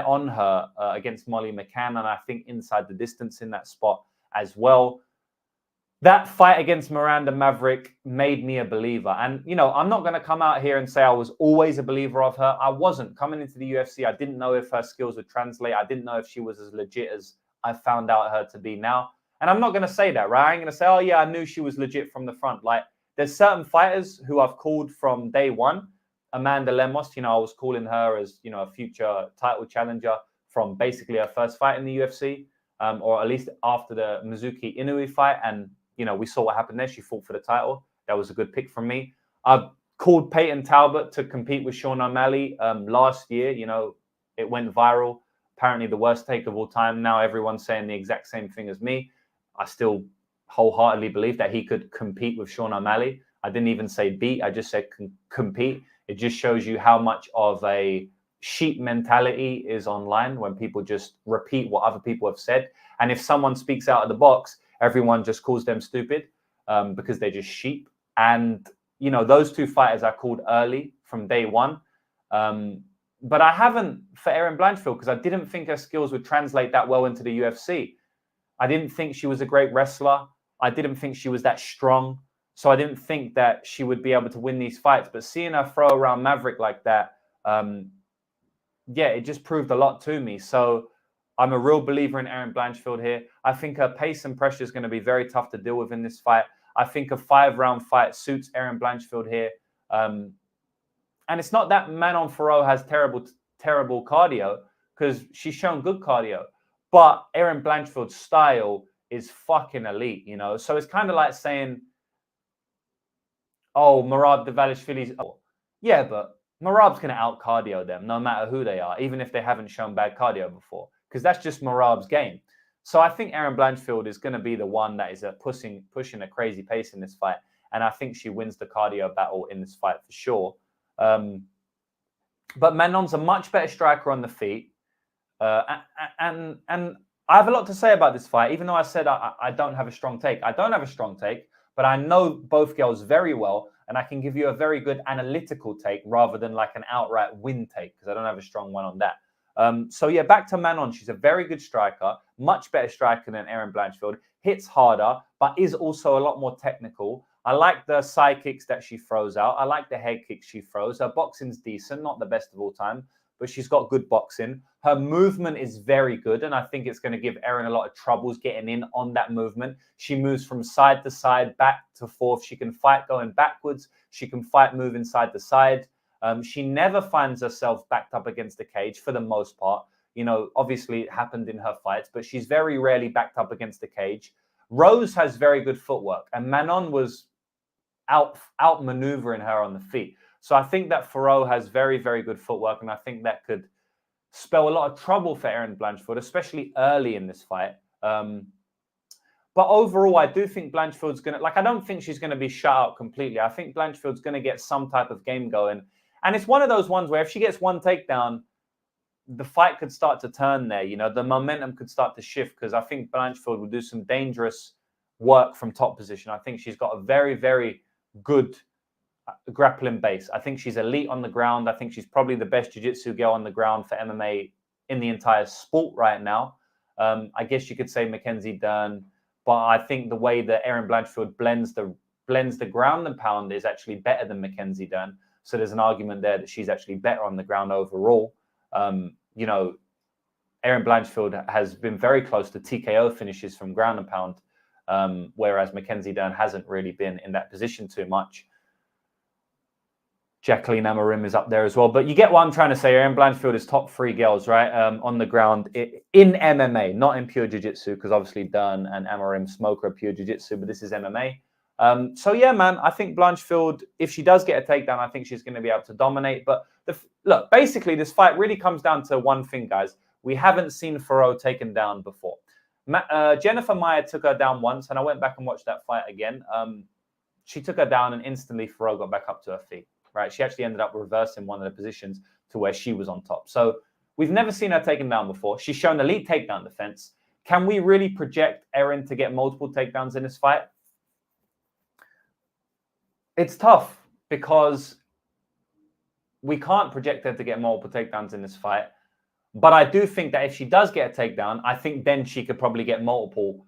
on her against Molly McCann, and I think inside the distance in that spot as well. That fight against Miranda Maverick made me a believer. And, you know, I'm not going to come out here and say I was always a believer of her. I wasn't. Coming into the UFC, I didn't know if her skills would translate. I didn't know if she was as legit as I found out her to be now. And I'm not going to say that, right? I ain't going to say, oh, yeah, I knew she was legit from the front. Like, there's certain fighters who I've called from day one. Amanda Lemos, you know, I was calling her as, you know, a future title challenger from basically her first fight in the UFC, or at least after the Mizuki Inoue fight. And, you know, we saw what happened there. She fought for the title. That was a good pick from me. I've called Peyton Talbot to compete with Sean O'Malley last year. You know, it went viral. Apparently the worst take of all time. Now everyone's saying the exact same thing as me. I still wholeheartedly believe that he could compete with Sean O'Malley. I didn't even say beat. I just said compete. It just shows you how much of a sheep mentality is online when people just repeat what other people have said. And if someone speaks out of the box, everyone just calls them stupid because they're just sheep. And, you know, those 2 fighters I called early from day one. But I haven't for Erin Blanchfield because I didn't think her skills would translate that well into the UFC. I didn't think she was a great wrestler. I didn't think she was that strong. So I didn't think that she would be able to win these fights. But seeing her throw around Maverick like that, yeah, it just proved a lot to me. So I'm a real believer in Erin Blanchfield here. I think her pace and pressure is going to be very tough to deal with in this fight. I think a 5-round fight suits Erin Blanchfield here. And it's not that Manon Fiorot has terrible cardio, because she's shown good cardio. But Erin Blanchfield's style is fucking elite, you know? So it's kind of like saying, oh, Merab Dvalishvili's... Oh. Yeah, but Merab's going to out-cardio them no matter who they are, even if they haven't shown bad cardio before. because that's just Merab's game. So I think Erin Blanchfield is going to be the one that is pushing a crazy pace in this fight. And I think she wins the cardio battle in this fight for sure. But Manon's a much better striker on the feet. And I have a lot to say about this fight, even though I said I don't have a strong take. I don't have a strong take, but I know both girls very well. And I can give you a very good analytical take rather than like an outright win take, because I don't have a strong one on that. So yeah, back to Manon. She's a very good striker, much better striker than Erin Blanchfield. Hits harder, but is also a lot more technical. I like the side kicks that she throws out. I like the head kicks she throws. Her boxing's decent, not the best of all time, but she's got good boxing. Her movement is very good, and I think it's going to give Erin a lot of troubles getting in on that movement. She moves from side to side, back to forth. She can fight going backwards. She can fight moving side to side. She never finds herself backed up against the cage for the most part. You know, obviously it happened in her fights, but she's very rarely backed up against the cage. Rose has very good footwork, and Manon was outmaneuvering her on the feet. So I think that Fiorot has very, very good footwork, and I think that could spell a lot of trouble for Erin Blanchfield, especially early in this fight. But overall, I do think Blanchfield's going to, I don't think she's going to be shut out completely. I think Blanchfield's going to get some type of game going. And it's one of those ones where if she gets one takedown, the fight could start to turn there. You know, the momentum could start to shift, because I think Blanchfield will do some dangerous work from top position. I think she's got a very, very good grappling base. I think she's elite on the ground. I think she's probably the best jiu-jitsu girl on the ground for MMA in the entire sport right now. I guess you could say Mackenzie Dern, but I think the way that Erin Blanchfield blends the ground and pound is actually better than Mackenzie Dern. So there's an argument there that she's actually better on the ground overall. You know, Erin Blanchfield has been very close to TKO finishes from ground and pound, whereas Mackenzie Dern hasn't really been in that position too much. Jacqueline Amorim is up there as well. But you get what I'm trying to say. Erin Blanchfield is top 3 girls, right? On the ground in MMA, not in pure jiu-jitsu, because obviously Dern and Amorim smoke her pure jiu-jitsu, but this is MMA. So yeah, man, I think Blanchfield, if she does get a takedown, I think she's going to be able to dominate. But look, basically, this fight really comes down to one thing, guys. We haven't seen Fiorot taken down before. Jennifer Maia took her down once, and I went back and watched that fight again. She took her down, and instantly Fiorot got back up to her feet. Right? She actually ended up reversing one of the positions to where she was on top. So we've never seen her taken down before. She's shown elite takedown defense. Can we really project Erin to get multiple takedowns in this fight? It's tough, because we can't project her to get multiple takedowns in this fight. But I do think that if she does get a takedown, I think then she could probably get multiple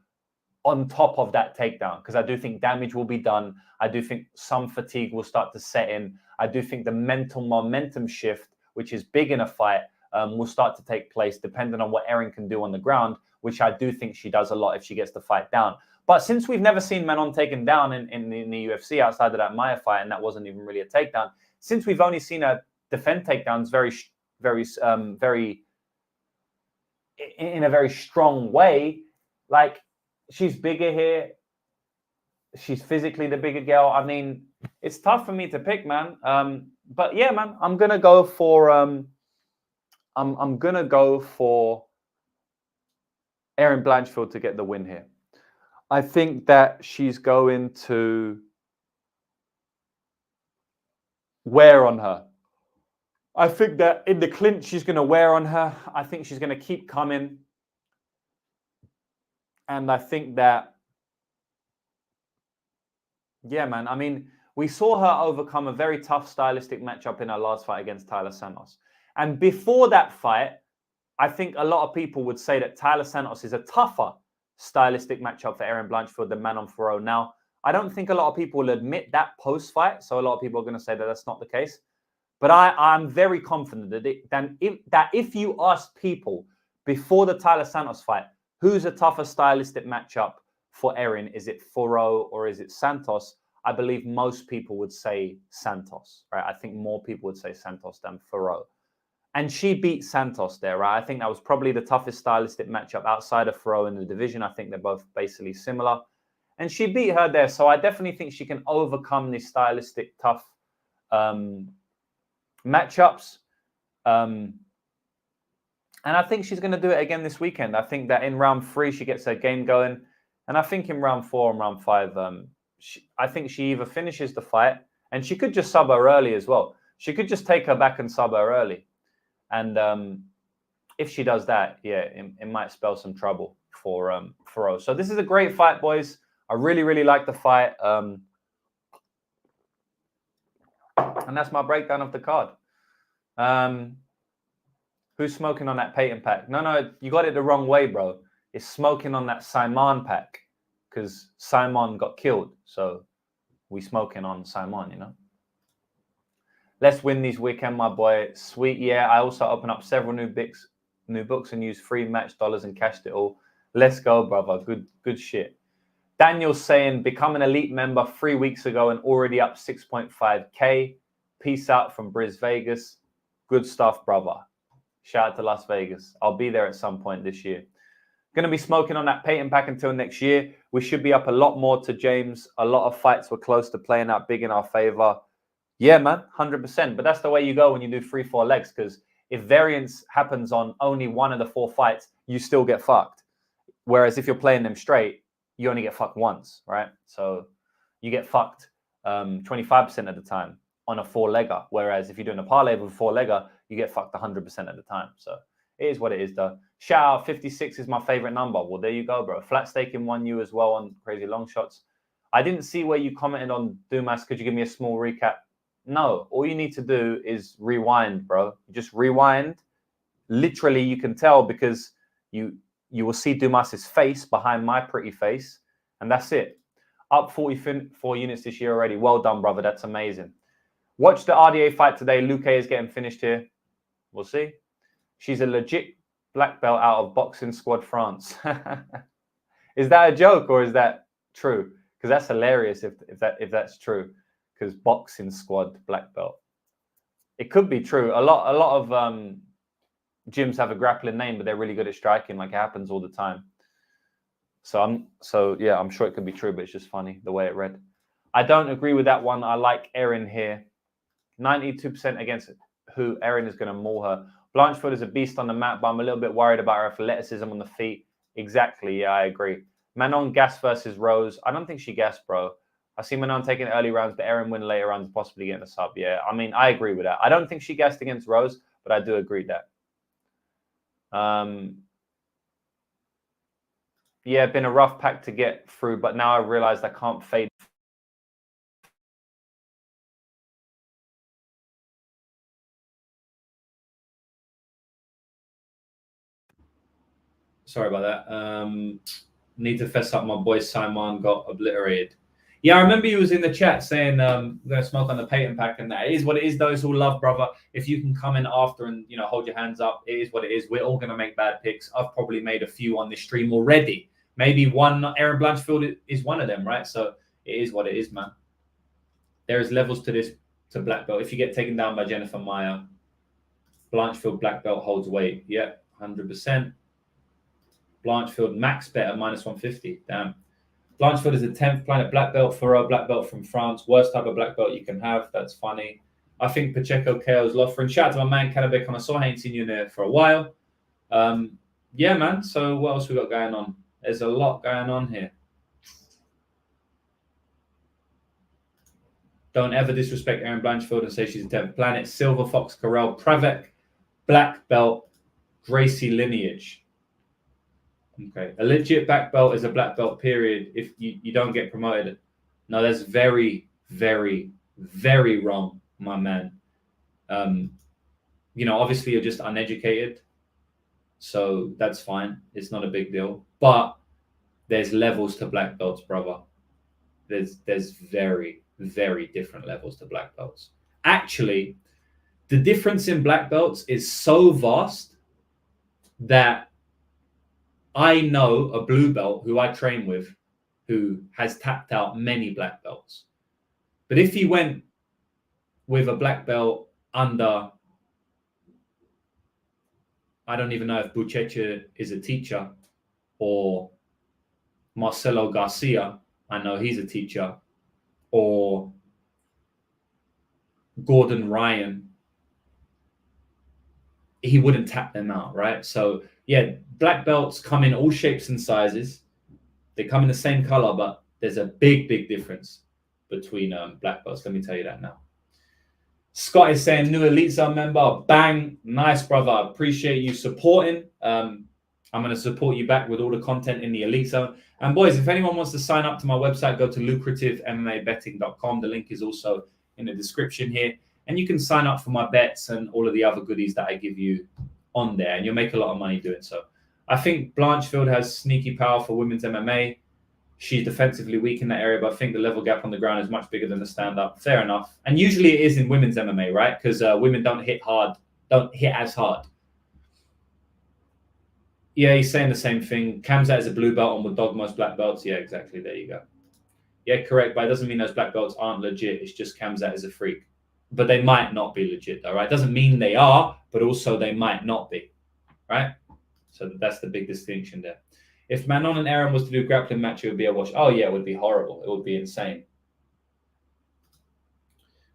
on top of that takedown, because I do think damage will be done. I do think some fatigue will start to set in. I do think the mental momentum shift, which is big in a fight, will start to take place depending on what Erin can do on the ground, which I do think she does a lot if she gets the fight down. But since we've never seen Manon taken down in the UFC outside of that Maia fight, and that wasn't even really a takedown, since we've only seen her defend takedowns in a very strong way, like, she's bigger here. She's physically the bigger girl. I mean, it's tough for me to pick, man. But yeah, man, I'm gonna go for I'm gonna go for Erin Blanchfield to get the win here. I think that she's going to wear on her. I think that in the clinch, she's going to wear on her. I think she's going to keep coming. And I think that, yeah, man, I mean, we saw her overcome a very tough stylistic matchup in her last fight against Taila Santos. And before that fight, I think a lot of people would say that Taila Santos is a tougher stylistic matchup for Erin Blanchfield than Manon Fiorot. Now, I don't think a lot of people will admit that post-fight, so a lot of people are going to say that that's not the case. But I'm very confident that if you ask people before the Taila Santos fight, who's a tougher stylistic matchup for Erin? Is it Fiorot or is it Santos? I believe most people would say Santos, right? I think more people would say Santos than Fiorot. And she beat Santos there, right? I think that was probably the toughest stylistic matchup outside of Fiorot in the division. I think they're both basically similar. And she beat her there. So I definitely think she can overcome these stylistic tough matchups. And I think she's going to do it again this weekend. I think that in round 3, she gets her game going. And I think in round 4 and round 5, I think she either finishes the fight, and she could just sub her early as well. She could just take her back and sub her early. And if she does that, yeah, it might spell some trouble for Fiorot. So this is a great fight, boys. I really, really like the fight. And that's my breakdown of the card. Who's smoking on that Peyton pack? No, you got it the wrong way, bro. It's smoking on that Simon pack because Simon got killed. So we smoking on Simon, you know. Let's win this weekend, my boy. Sweet. Yeah, I also opened up several new books and used free match dollars and cashed it all. Let's go, brother. Good shit. Daniel's saying, become an elite member 3 weeks ago and already up 6.5K. Peace out from Bris Vegas. Good stuff, brother. Shout out to Las Vegas. I'll be there at some point this year. Going to be smoking on that Peyton pack until next year. We should be up a lot more to James. A lot of fights were close to playing out big in our favor. Yeah, man, 100%. But that's the way you go when you do 3-4 legs, because if variance happens on only one of the 4 fights, you still get fucked. Whereas if you're playing them straight, you only get fucked once, right? So you get fucked 25% of the time on a 4-legger. Whereas if you're doing a parlay with a 4-legger, you get fucked 100% of the time. So it is what it is, though. Shout out, 56 is my favorite number. Well, there you go, bro. Flat staking 1U as well on Crazy Long Shots. I didn't see where you commented on Dumas. Could you give me a small recap? No, all you need to do is rewind, bro. Just rewind. Literally, you can tell because you will see Dumas's face behind my pretty face, and that's it. Up 44 units this year already. Well done, brother. That's amazing. Watch the RDA fight today. Luque is getting finished here. We'll see. She's a legit black belt out of Boxing Squad France. Is that a joke or is that true? Because that's hilarious if that's true. Because Boxing Squad black belt. It could be true. A lot of gyms have a grappling name, but they're really good at striking. Like it happens all the time. So I'm sure it could be true, but it's just funny the way it read. I don't agree with that one. I like Erin here. 92% against who Erin is going to maul her. Blanchfield is a beast on the mat, but I'm a little bit worried about her athleticism on the feet. Exactly. Yeah, I agree. Manon gas versus Rose. I don't think she gassed, bro. I see Manon taking early rounds, but Erin win later rounds, possibly getting a sub. Yeah, I mean, I agree with that. I don't think she gassed against Rose, but I do agree that. Yeah, been a rough pack to get through, but now I realized I can't fade. Sorry about that. Need to fess up. My boy Simon got obliterated. Yeah, I remember he was in the chat saying we're going to smoke on the Peyton pack, and that is what it is. Those who love, brother. If you can come in after and hold your hands up, it is what it is. We're all going to make bad picks. I've probably made a few on this stream already. Maybe one. Erin Blanchfield is one of them, right? So it is what it is, man. There is levels to this to black belt. If you get taken down by Jennifer Meyer, Blanchfield black belt holds weight. Yeah, 100%. Blanchfield max bet at -150. Damn. Blanchfield is the 10th planet black belt. Fiorot black belt from France. Worst type of black belt you can have. That's funny. I think Pacheco KO's Lothrin. Shout out to my man Cannabis Connoisseur. I ain't seen you in there for a while. Yeah, man. So what else we got going on? There's a lot going on here. Don't ever disrespect Erin Blanchfield and say she's a 10th planet. Silva Fox Carell Pravec black belt Gracie lineage. Okay, a legit black belt is a black belt, period. If you don't get promoted. No, that's very, very, very wrong, my man. Obviously you're just uneducated. So that's fine. It's not a big deal. But there's levels to black belts, brother. There's very, very different levels to black belts. Actually, the difference in black belts is so vast that I know a blue belt who I train with who has tapped out many black belts. But if he went with a black belt under, I don't even know if Buchecha is a teacher, or Marcelo Garcia, I know he's a teacher, or Gordon Ryan, he wouldn't tap them out, right? So yeah, black belts come in all shapes and sizes. They come in the same color, but there's a big difference between black belts. Let me tell you that now. Scott is saying, new Elite Zone member. Bang. Nice, brother. I appreciate you supporting. I'm going to support you back with all the content in the Elite Zone. And boys, if anyone wants to sign up to my website, go to lucrativemmabetting.com. The link is also in the description here. And you can sign up for my bets and all of the other goodies that I give you on there. And you'll make a lot of money doing so. I think Blanchfield has sneaky power for women's MMA. She's defensively weak in that area, but I think the level gap on the ground is much bigger than the stand-up. Fair enough. And usually it is in women's MMA, right? Because women don't hit as hard. Yeah, he's saying the same thing. Khamzat is a blue belt and will dog most black belts. Yeah, exactly. There you go. Yeah, correct. But it doesn't mean those black belts aren't legit. It's just Khamzat is a freak. But they might not be legit, though, right? It doesn't mean they are, but also they might not be, right? So that's the big distinction there. If Manon and Aaron was to do a grappling match, it would be a wash. Oh, yeah, it would be horrible. It would be insane.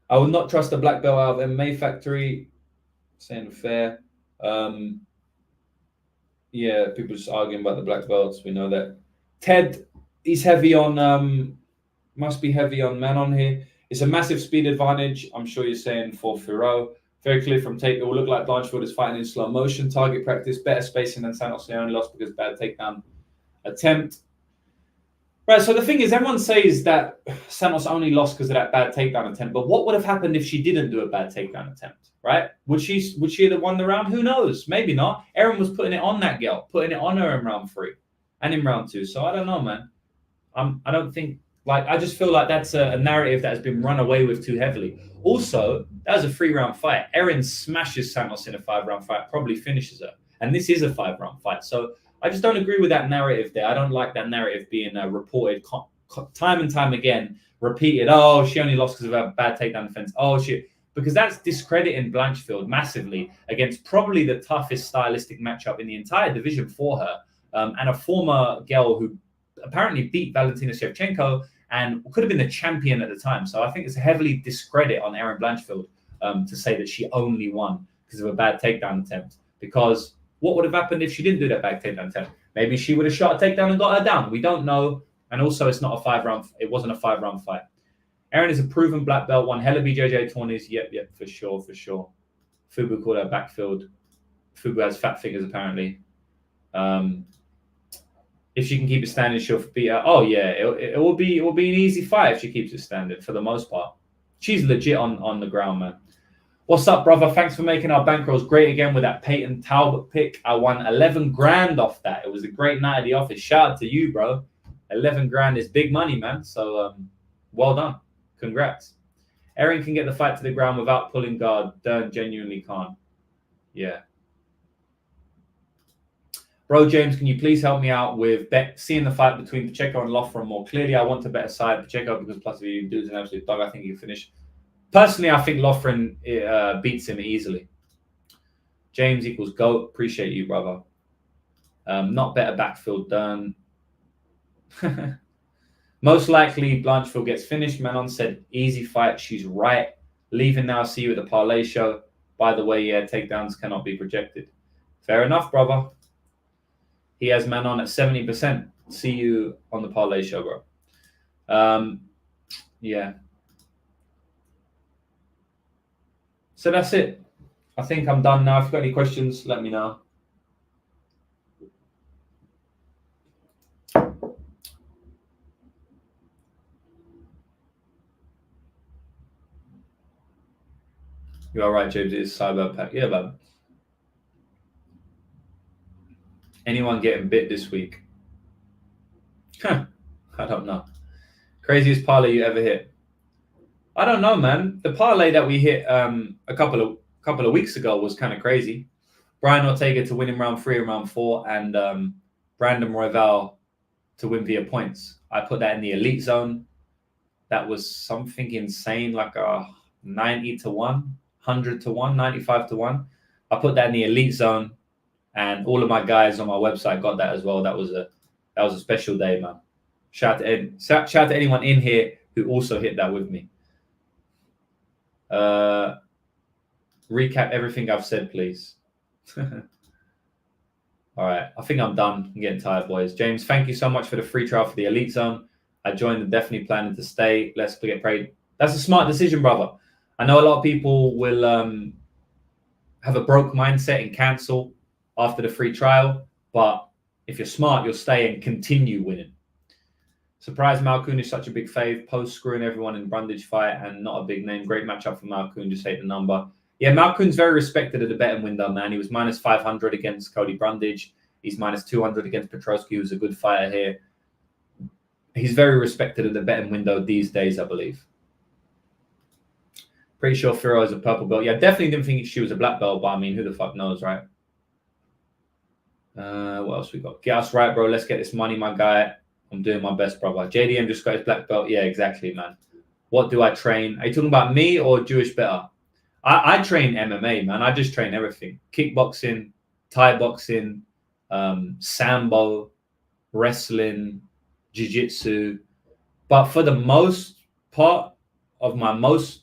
I would not trust a black belt out of MMA Factory. Saying fair. Yeah, people just arguing about the black belts. We know that. Ted, he's heavy on, must be heavy on Manon here. It's a massive speed advantage. I'm sure you're saying for Fiorot. Very clear from tape. It will look like Blanchfield is fighting in slow motion. Target practice, better spacing than Santos. They only lost because bad takedown attempt. Right, so the thing is, everyone says that Santos only lost because of that bad takedown attempt. But what would have happened if she didn't do a bad takedown attempt, right? Would she have won the round? Who knows? Maybe not. Erin was putting it on that girl, putting it on her in round 3 and in round 2. So I don't know, man. I don't think, I just feel like that's a narrative that has been run away with too heavily. Also, that was a 3-round fight. Erin smashes Santos in a 5-round fight, probably finishes her. And this is a 5-round fight. So I just don't agree with that narrative there. I don't like that narrative being reported time and time again, repeated. Oh, she only lost because of a bad takedown defense. Oh, shit. Because that's discrediting Blanchfield massively against probably the toughest stylistic matchup in the entire division for her. And a former girl who apparently beat Valentina Shevchenko and could have been the champion at the time. So I think it's a heavily discredit on Erin Blanchfield to say that she only won because of a bad takedown attempt. Because what would have happened if she didn't do that bad takedown attempt? Maybe she would have shot a takedown and got her down. We don't know. And also, it's not a 5-round. It wasn't a 5-round fight. Erin is a proven black belt. Won hella BJJ tourneys. Yep, for sure. Fubu called her backfield. Fubu has fat fingers apparently. If she can keep it standing, she'll beat her. Oh yeah, it will be an easy fight if she keeps it standing for the most part. She's legit on the ground, man. What's up, brother? Thanks for making our bankrolls great again with that Peyton Talbot pick. I won 11 grand off that. It was a great night at the office. Shout out to you, bro. 11 grand is big money, man. So well done. Congrats. Erin can get the fight to the ground without pulling guard. Dern genuinely can't. Yeah. Bro, James, can you please help me out with seeing the fight between Pacheco and Loughran more clearly? I want to bet aside Pacheco because plus if you do an absolute dog, I think he can finish. Personally, I think Loughran beats him easily. James equals GOAT. Appreciate you, brother. Not better backfield done. Most likely, Blanchfield gets finished. Manon said, easy fight. She's right. Leaving now. See you at the parlay show. By the way, yeah, takedowns cannot be projected. Fair enough, brother. He has Manon at 70%. See you on the parlay show, bro. Yeah. So that's it. I think I'm done now. If you've got any questions, let me know. You're all right, James. It is Cyberpack. Yeah, man. Anyone getting bit this week? I don't know. Craziest parlay you ever hit? I don't know, man. The parlay that we hit a couple of weeks ago was kind of crazy. Brian Ortega to win in round 3 and round 4, and Brandon Royval to win via points. I put that in the elite zone. That was something insane, like a 90 to 1, 100 to 1, 95 to 1. I put that in the elite zone, and all of my guys on my website got that as well. That was a special day, man. Shout out to anyone in here who also hit that with me. Recap everything I've said, please. All right, I think I'm done. I'm getting tired, boys. James, thank you so much for the free trial for the Elite Zone. I joined and definitely planning to stay. Let's get paid. That's a smart decision, brother. I know a lot of people will have a broke mindset and cancel after the free trial, but if you're smart, you'll stay and continue winning. Surprised Malkoun is such a big fave, post screwing everyone in Brundage fight and not a big name. Great matchup for Malkoun, just hate the number. Yeah, Malkoun's very respected at the betting window, man. He was minus 500 against Cody Brundage. He's minus 200 against Petrosky, who's a good fighter here. He's very respected at the betting window these days, I believe. Pretty sure Fiorot is a purple belt. Yeah, definitely didn't think she was a black belt, but I mean, who the fuck knows, right? What else we got? Get us right, bro. Let's get this money, my guy. I'm doing my best, brother. JDM just got his black belt. Yeah, exactly, man. What do I train? Are you talking about me or Jewish better? I train MMA, man. I just train everything. Kickboxing, Thai boxing, Sambo, wrestling, jiu-jitsu. But for the most part of my most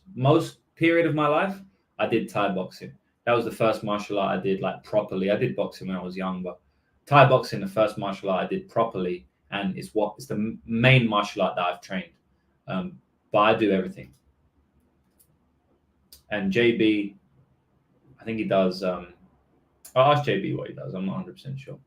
period of my life, I did Thai boxing. That was the first martial art I did like properly. I did boxing when I was young, but Thai boxing, the first martial art I did properly, and it's the main martial art that I've trained. But I do everything. And JB, I think he does. I'll ask JB what he does. I'm not 100% sure.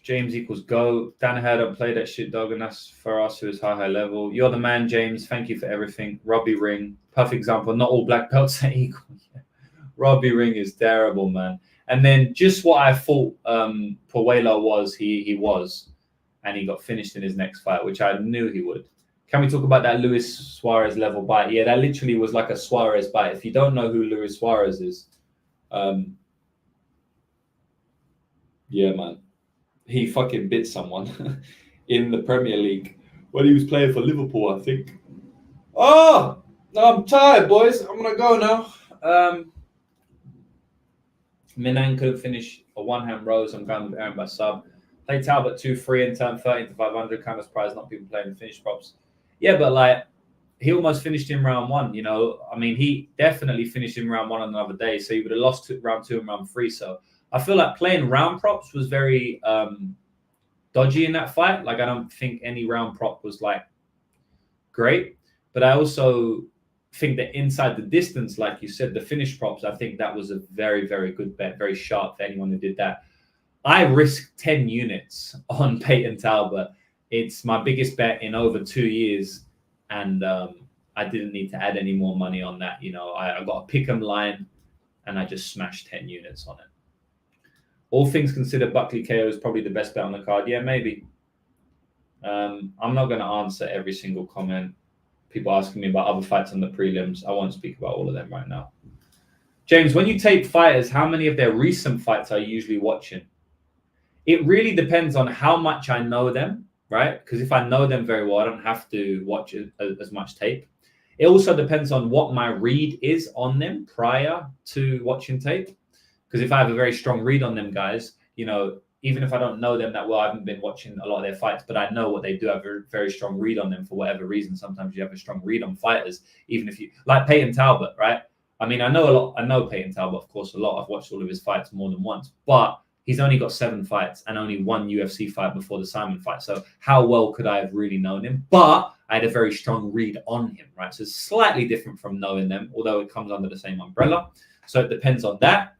James equals go. Danaher don't play that shit, dog, and that's for us who is high level. You're the man, James. Thank you for everything. Robbie Ring, perfect example. Not all black belts are equal. Robbie Ring is terrible, man. And then just what I thought Puello was, he was, and he got finished in his next fight, which I knew he would. Can we talk about that Luis Suarez level bite? Yeah, that literally was like a Suarez bite. If you don't know who Luis Suarez is, yeah, man. He fucking bit someone in the Premier League when he was playing for Liverpool, I think. Oh, I'm tired, boys. I'm going to go now. Minang couldn't finish a one-hand rose. I'm going with Aaron by sub. Played Talbot 2-3 and turned 13 to 500. Kind of surprised not people playing the finish props. Yeah, but like he almost finished in round one, you know. I mean, he definitely finished in round one on another day. So he would have lost round two and round three. So I feel like playing round props was very dodgy in that fight. Like I don't think any round prop was like great. But I also think that inside the distance, like you said, the finish props, I think that was a very, very good bet. Very sharp for anyone who did that. I risked 10 units on Peyton Talbot. It's my biggest bet in over 2 years. And I didn't need to add any more money on that. You know, I got a pick 'em line and I just smashed 10 units on it. All things considered, Buckley KO is probably the best bet on the card. Yeah, maybe. I'm not going to answer every single comment. People asking me about other fights on the prelims. I won't speak about all of them right now. James, when you tape fighters, how many of their recent fights are you usually watching? It really depends on how much I know them, right? Because if I know them very well, I don't have to watch as much tape. It also depends on what my read is on them prior to watching tape. Because if I have a very strong read on them guys, you know, even if I don't know them that well, I haven't been watching a lot of their fights, but I know what they do. I have a very strong read on them for whatever reason. Sometimes you have a strong read on fighters, even if you like Peyton Talbot, right? I mean, I know a lot. I know Peyton Talbot, of course, a lot. I've watched all of his fights more than once, but he's only got 7 fights and only 1 UFC fight before the Simon fight. So how well could I have really known him? But I had a very strong read on him, right? So it's slightly different from knowing them, although it comes under the same umbrella. So it depends on that.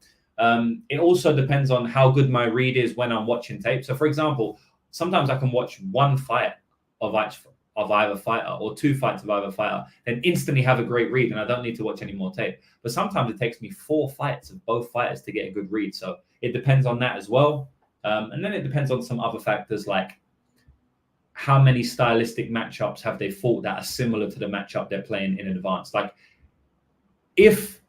It also depends on how good my read is when I'm watching tape. So, for example, sometimes I can watch 1 fight of either fighter or 2 fights of either fighter and instantly have a great read, and I don't need to watch any more tape. But sometimes it takes me 4 fights of both fighters to get a good read. So it depends on that as well. And then it depends on some other factors like how many stylistic matchups have they fought that are similar to the matchup they're playing in advance. Like if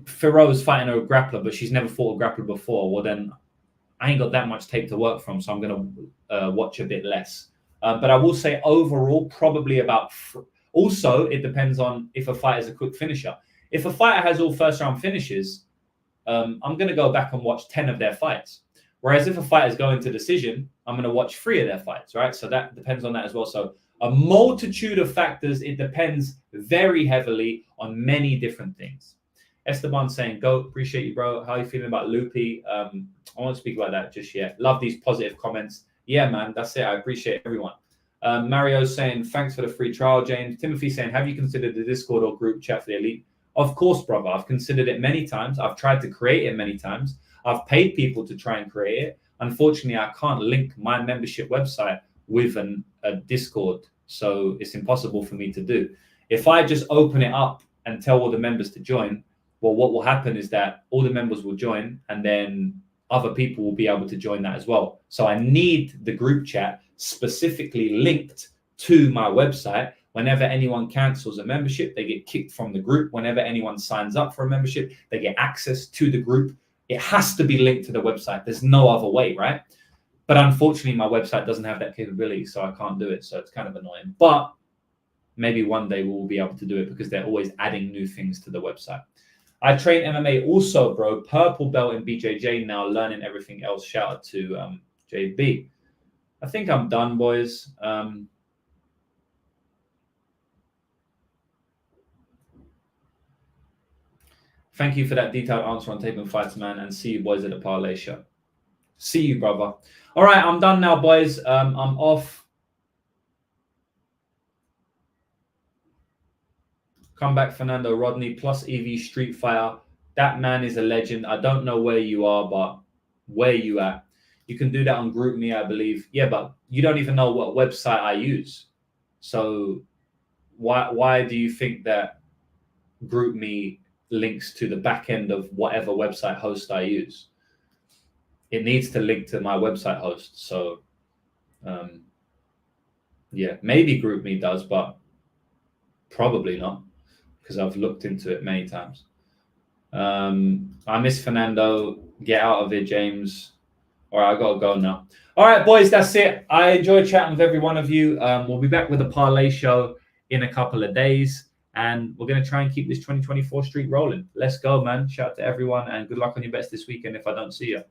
Fiorot's fighting a grappler, but she's never fought a grappler before, well, then I ain't got that much tape to work from, so I'm going to watch a bit less. But I will say overall, probably about... Also, it depends on if a fighter is a quick finisher. If a fighter has all first-round finishes, I'm going to go back and watch 10 of their fights. Whereas if a fighter is going to decision, I'm going to watch 3 of their fights, right? So that depends on that as well. So a multitude of factors. It depends very heavily on many different things. Esteban saying, "Go, appreciate you, bro. How are you feeling about Luque?" I won't speak about that just yet. Love these positive comments. Yeah, man, that's it. I appreciate everyone. Mario saying, "Thanks for the free trial, James." Timothy saying, "Have you considered the Discord or group chat for the elite?" Of course, brother. I've considered it many times. I've tried to create it many times. I've paid people to try and create it. Unfortunately, I can't link my membership website with a Discord, so it's impossible for me to do. If I just open it up and tell all the members to join, well, what will happen is that all the members will join, and then other people will be able to join that as well. So I need the group chat specifically linked to my website. Whenever anyone cancels a membership, they get kicked from the group. Whenever anyone signs up for a membership, they get access to the group. It has to be linked to the website. There's no other way, right? But unfortunately, my website doesn't have that capability, so I can't do it. So it's kind of annoying. But maybe one day we'll be able to do it because they're always adding new things to the website. I train MMA also, bro. Purple belt in BJJ now, learning everything else. Shout out to JB. I think I'm done, boys. Thank you for that detailed answer on taping fights, man. And see you boys at the parlay show. See you, brother. All right, I'm done now, boys. I'm off. Come back, Fernando Rodney, plus EV Street Fighter. That man is a legend. I don't know where you are, but where you at? You can do that on GroupMe, I believe. Yeah, but you don't even know what website I use. So why do you think that GroupMe links to the back end of whatever website host I use? It needs to link to my website host. So, yeah, maybe GroupMe does, but probably not because I've looked into it many times. I miss Fernando. Get out of it, James. All right, I got to go now. All right, boys, that's it. I enjoyed chatting with every one of you. We'll be back with a parlay show in a couple of days. And we're going to try and keep this 2024 streak rolling. Let's go, man. Shout out to everyone and good luck on your bets this weekend if I don't see you.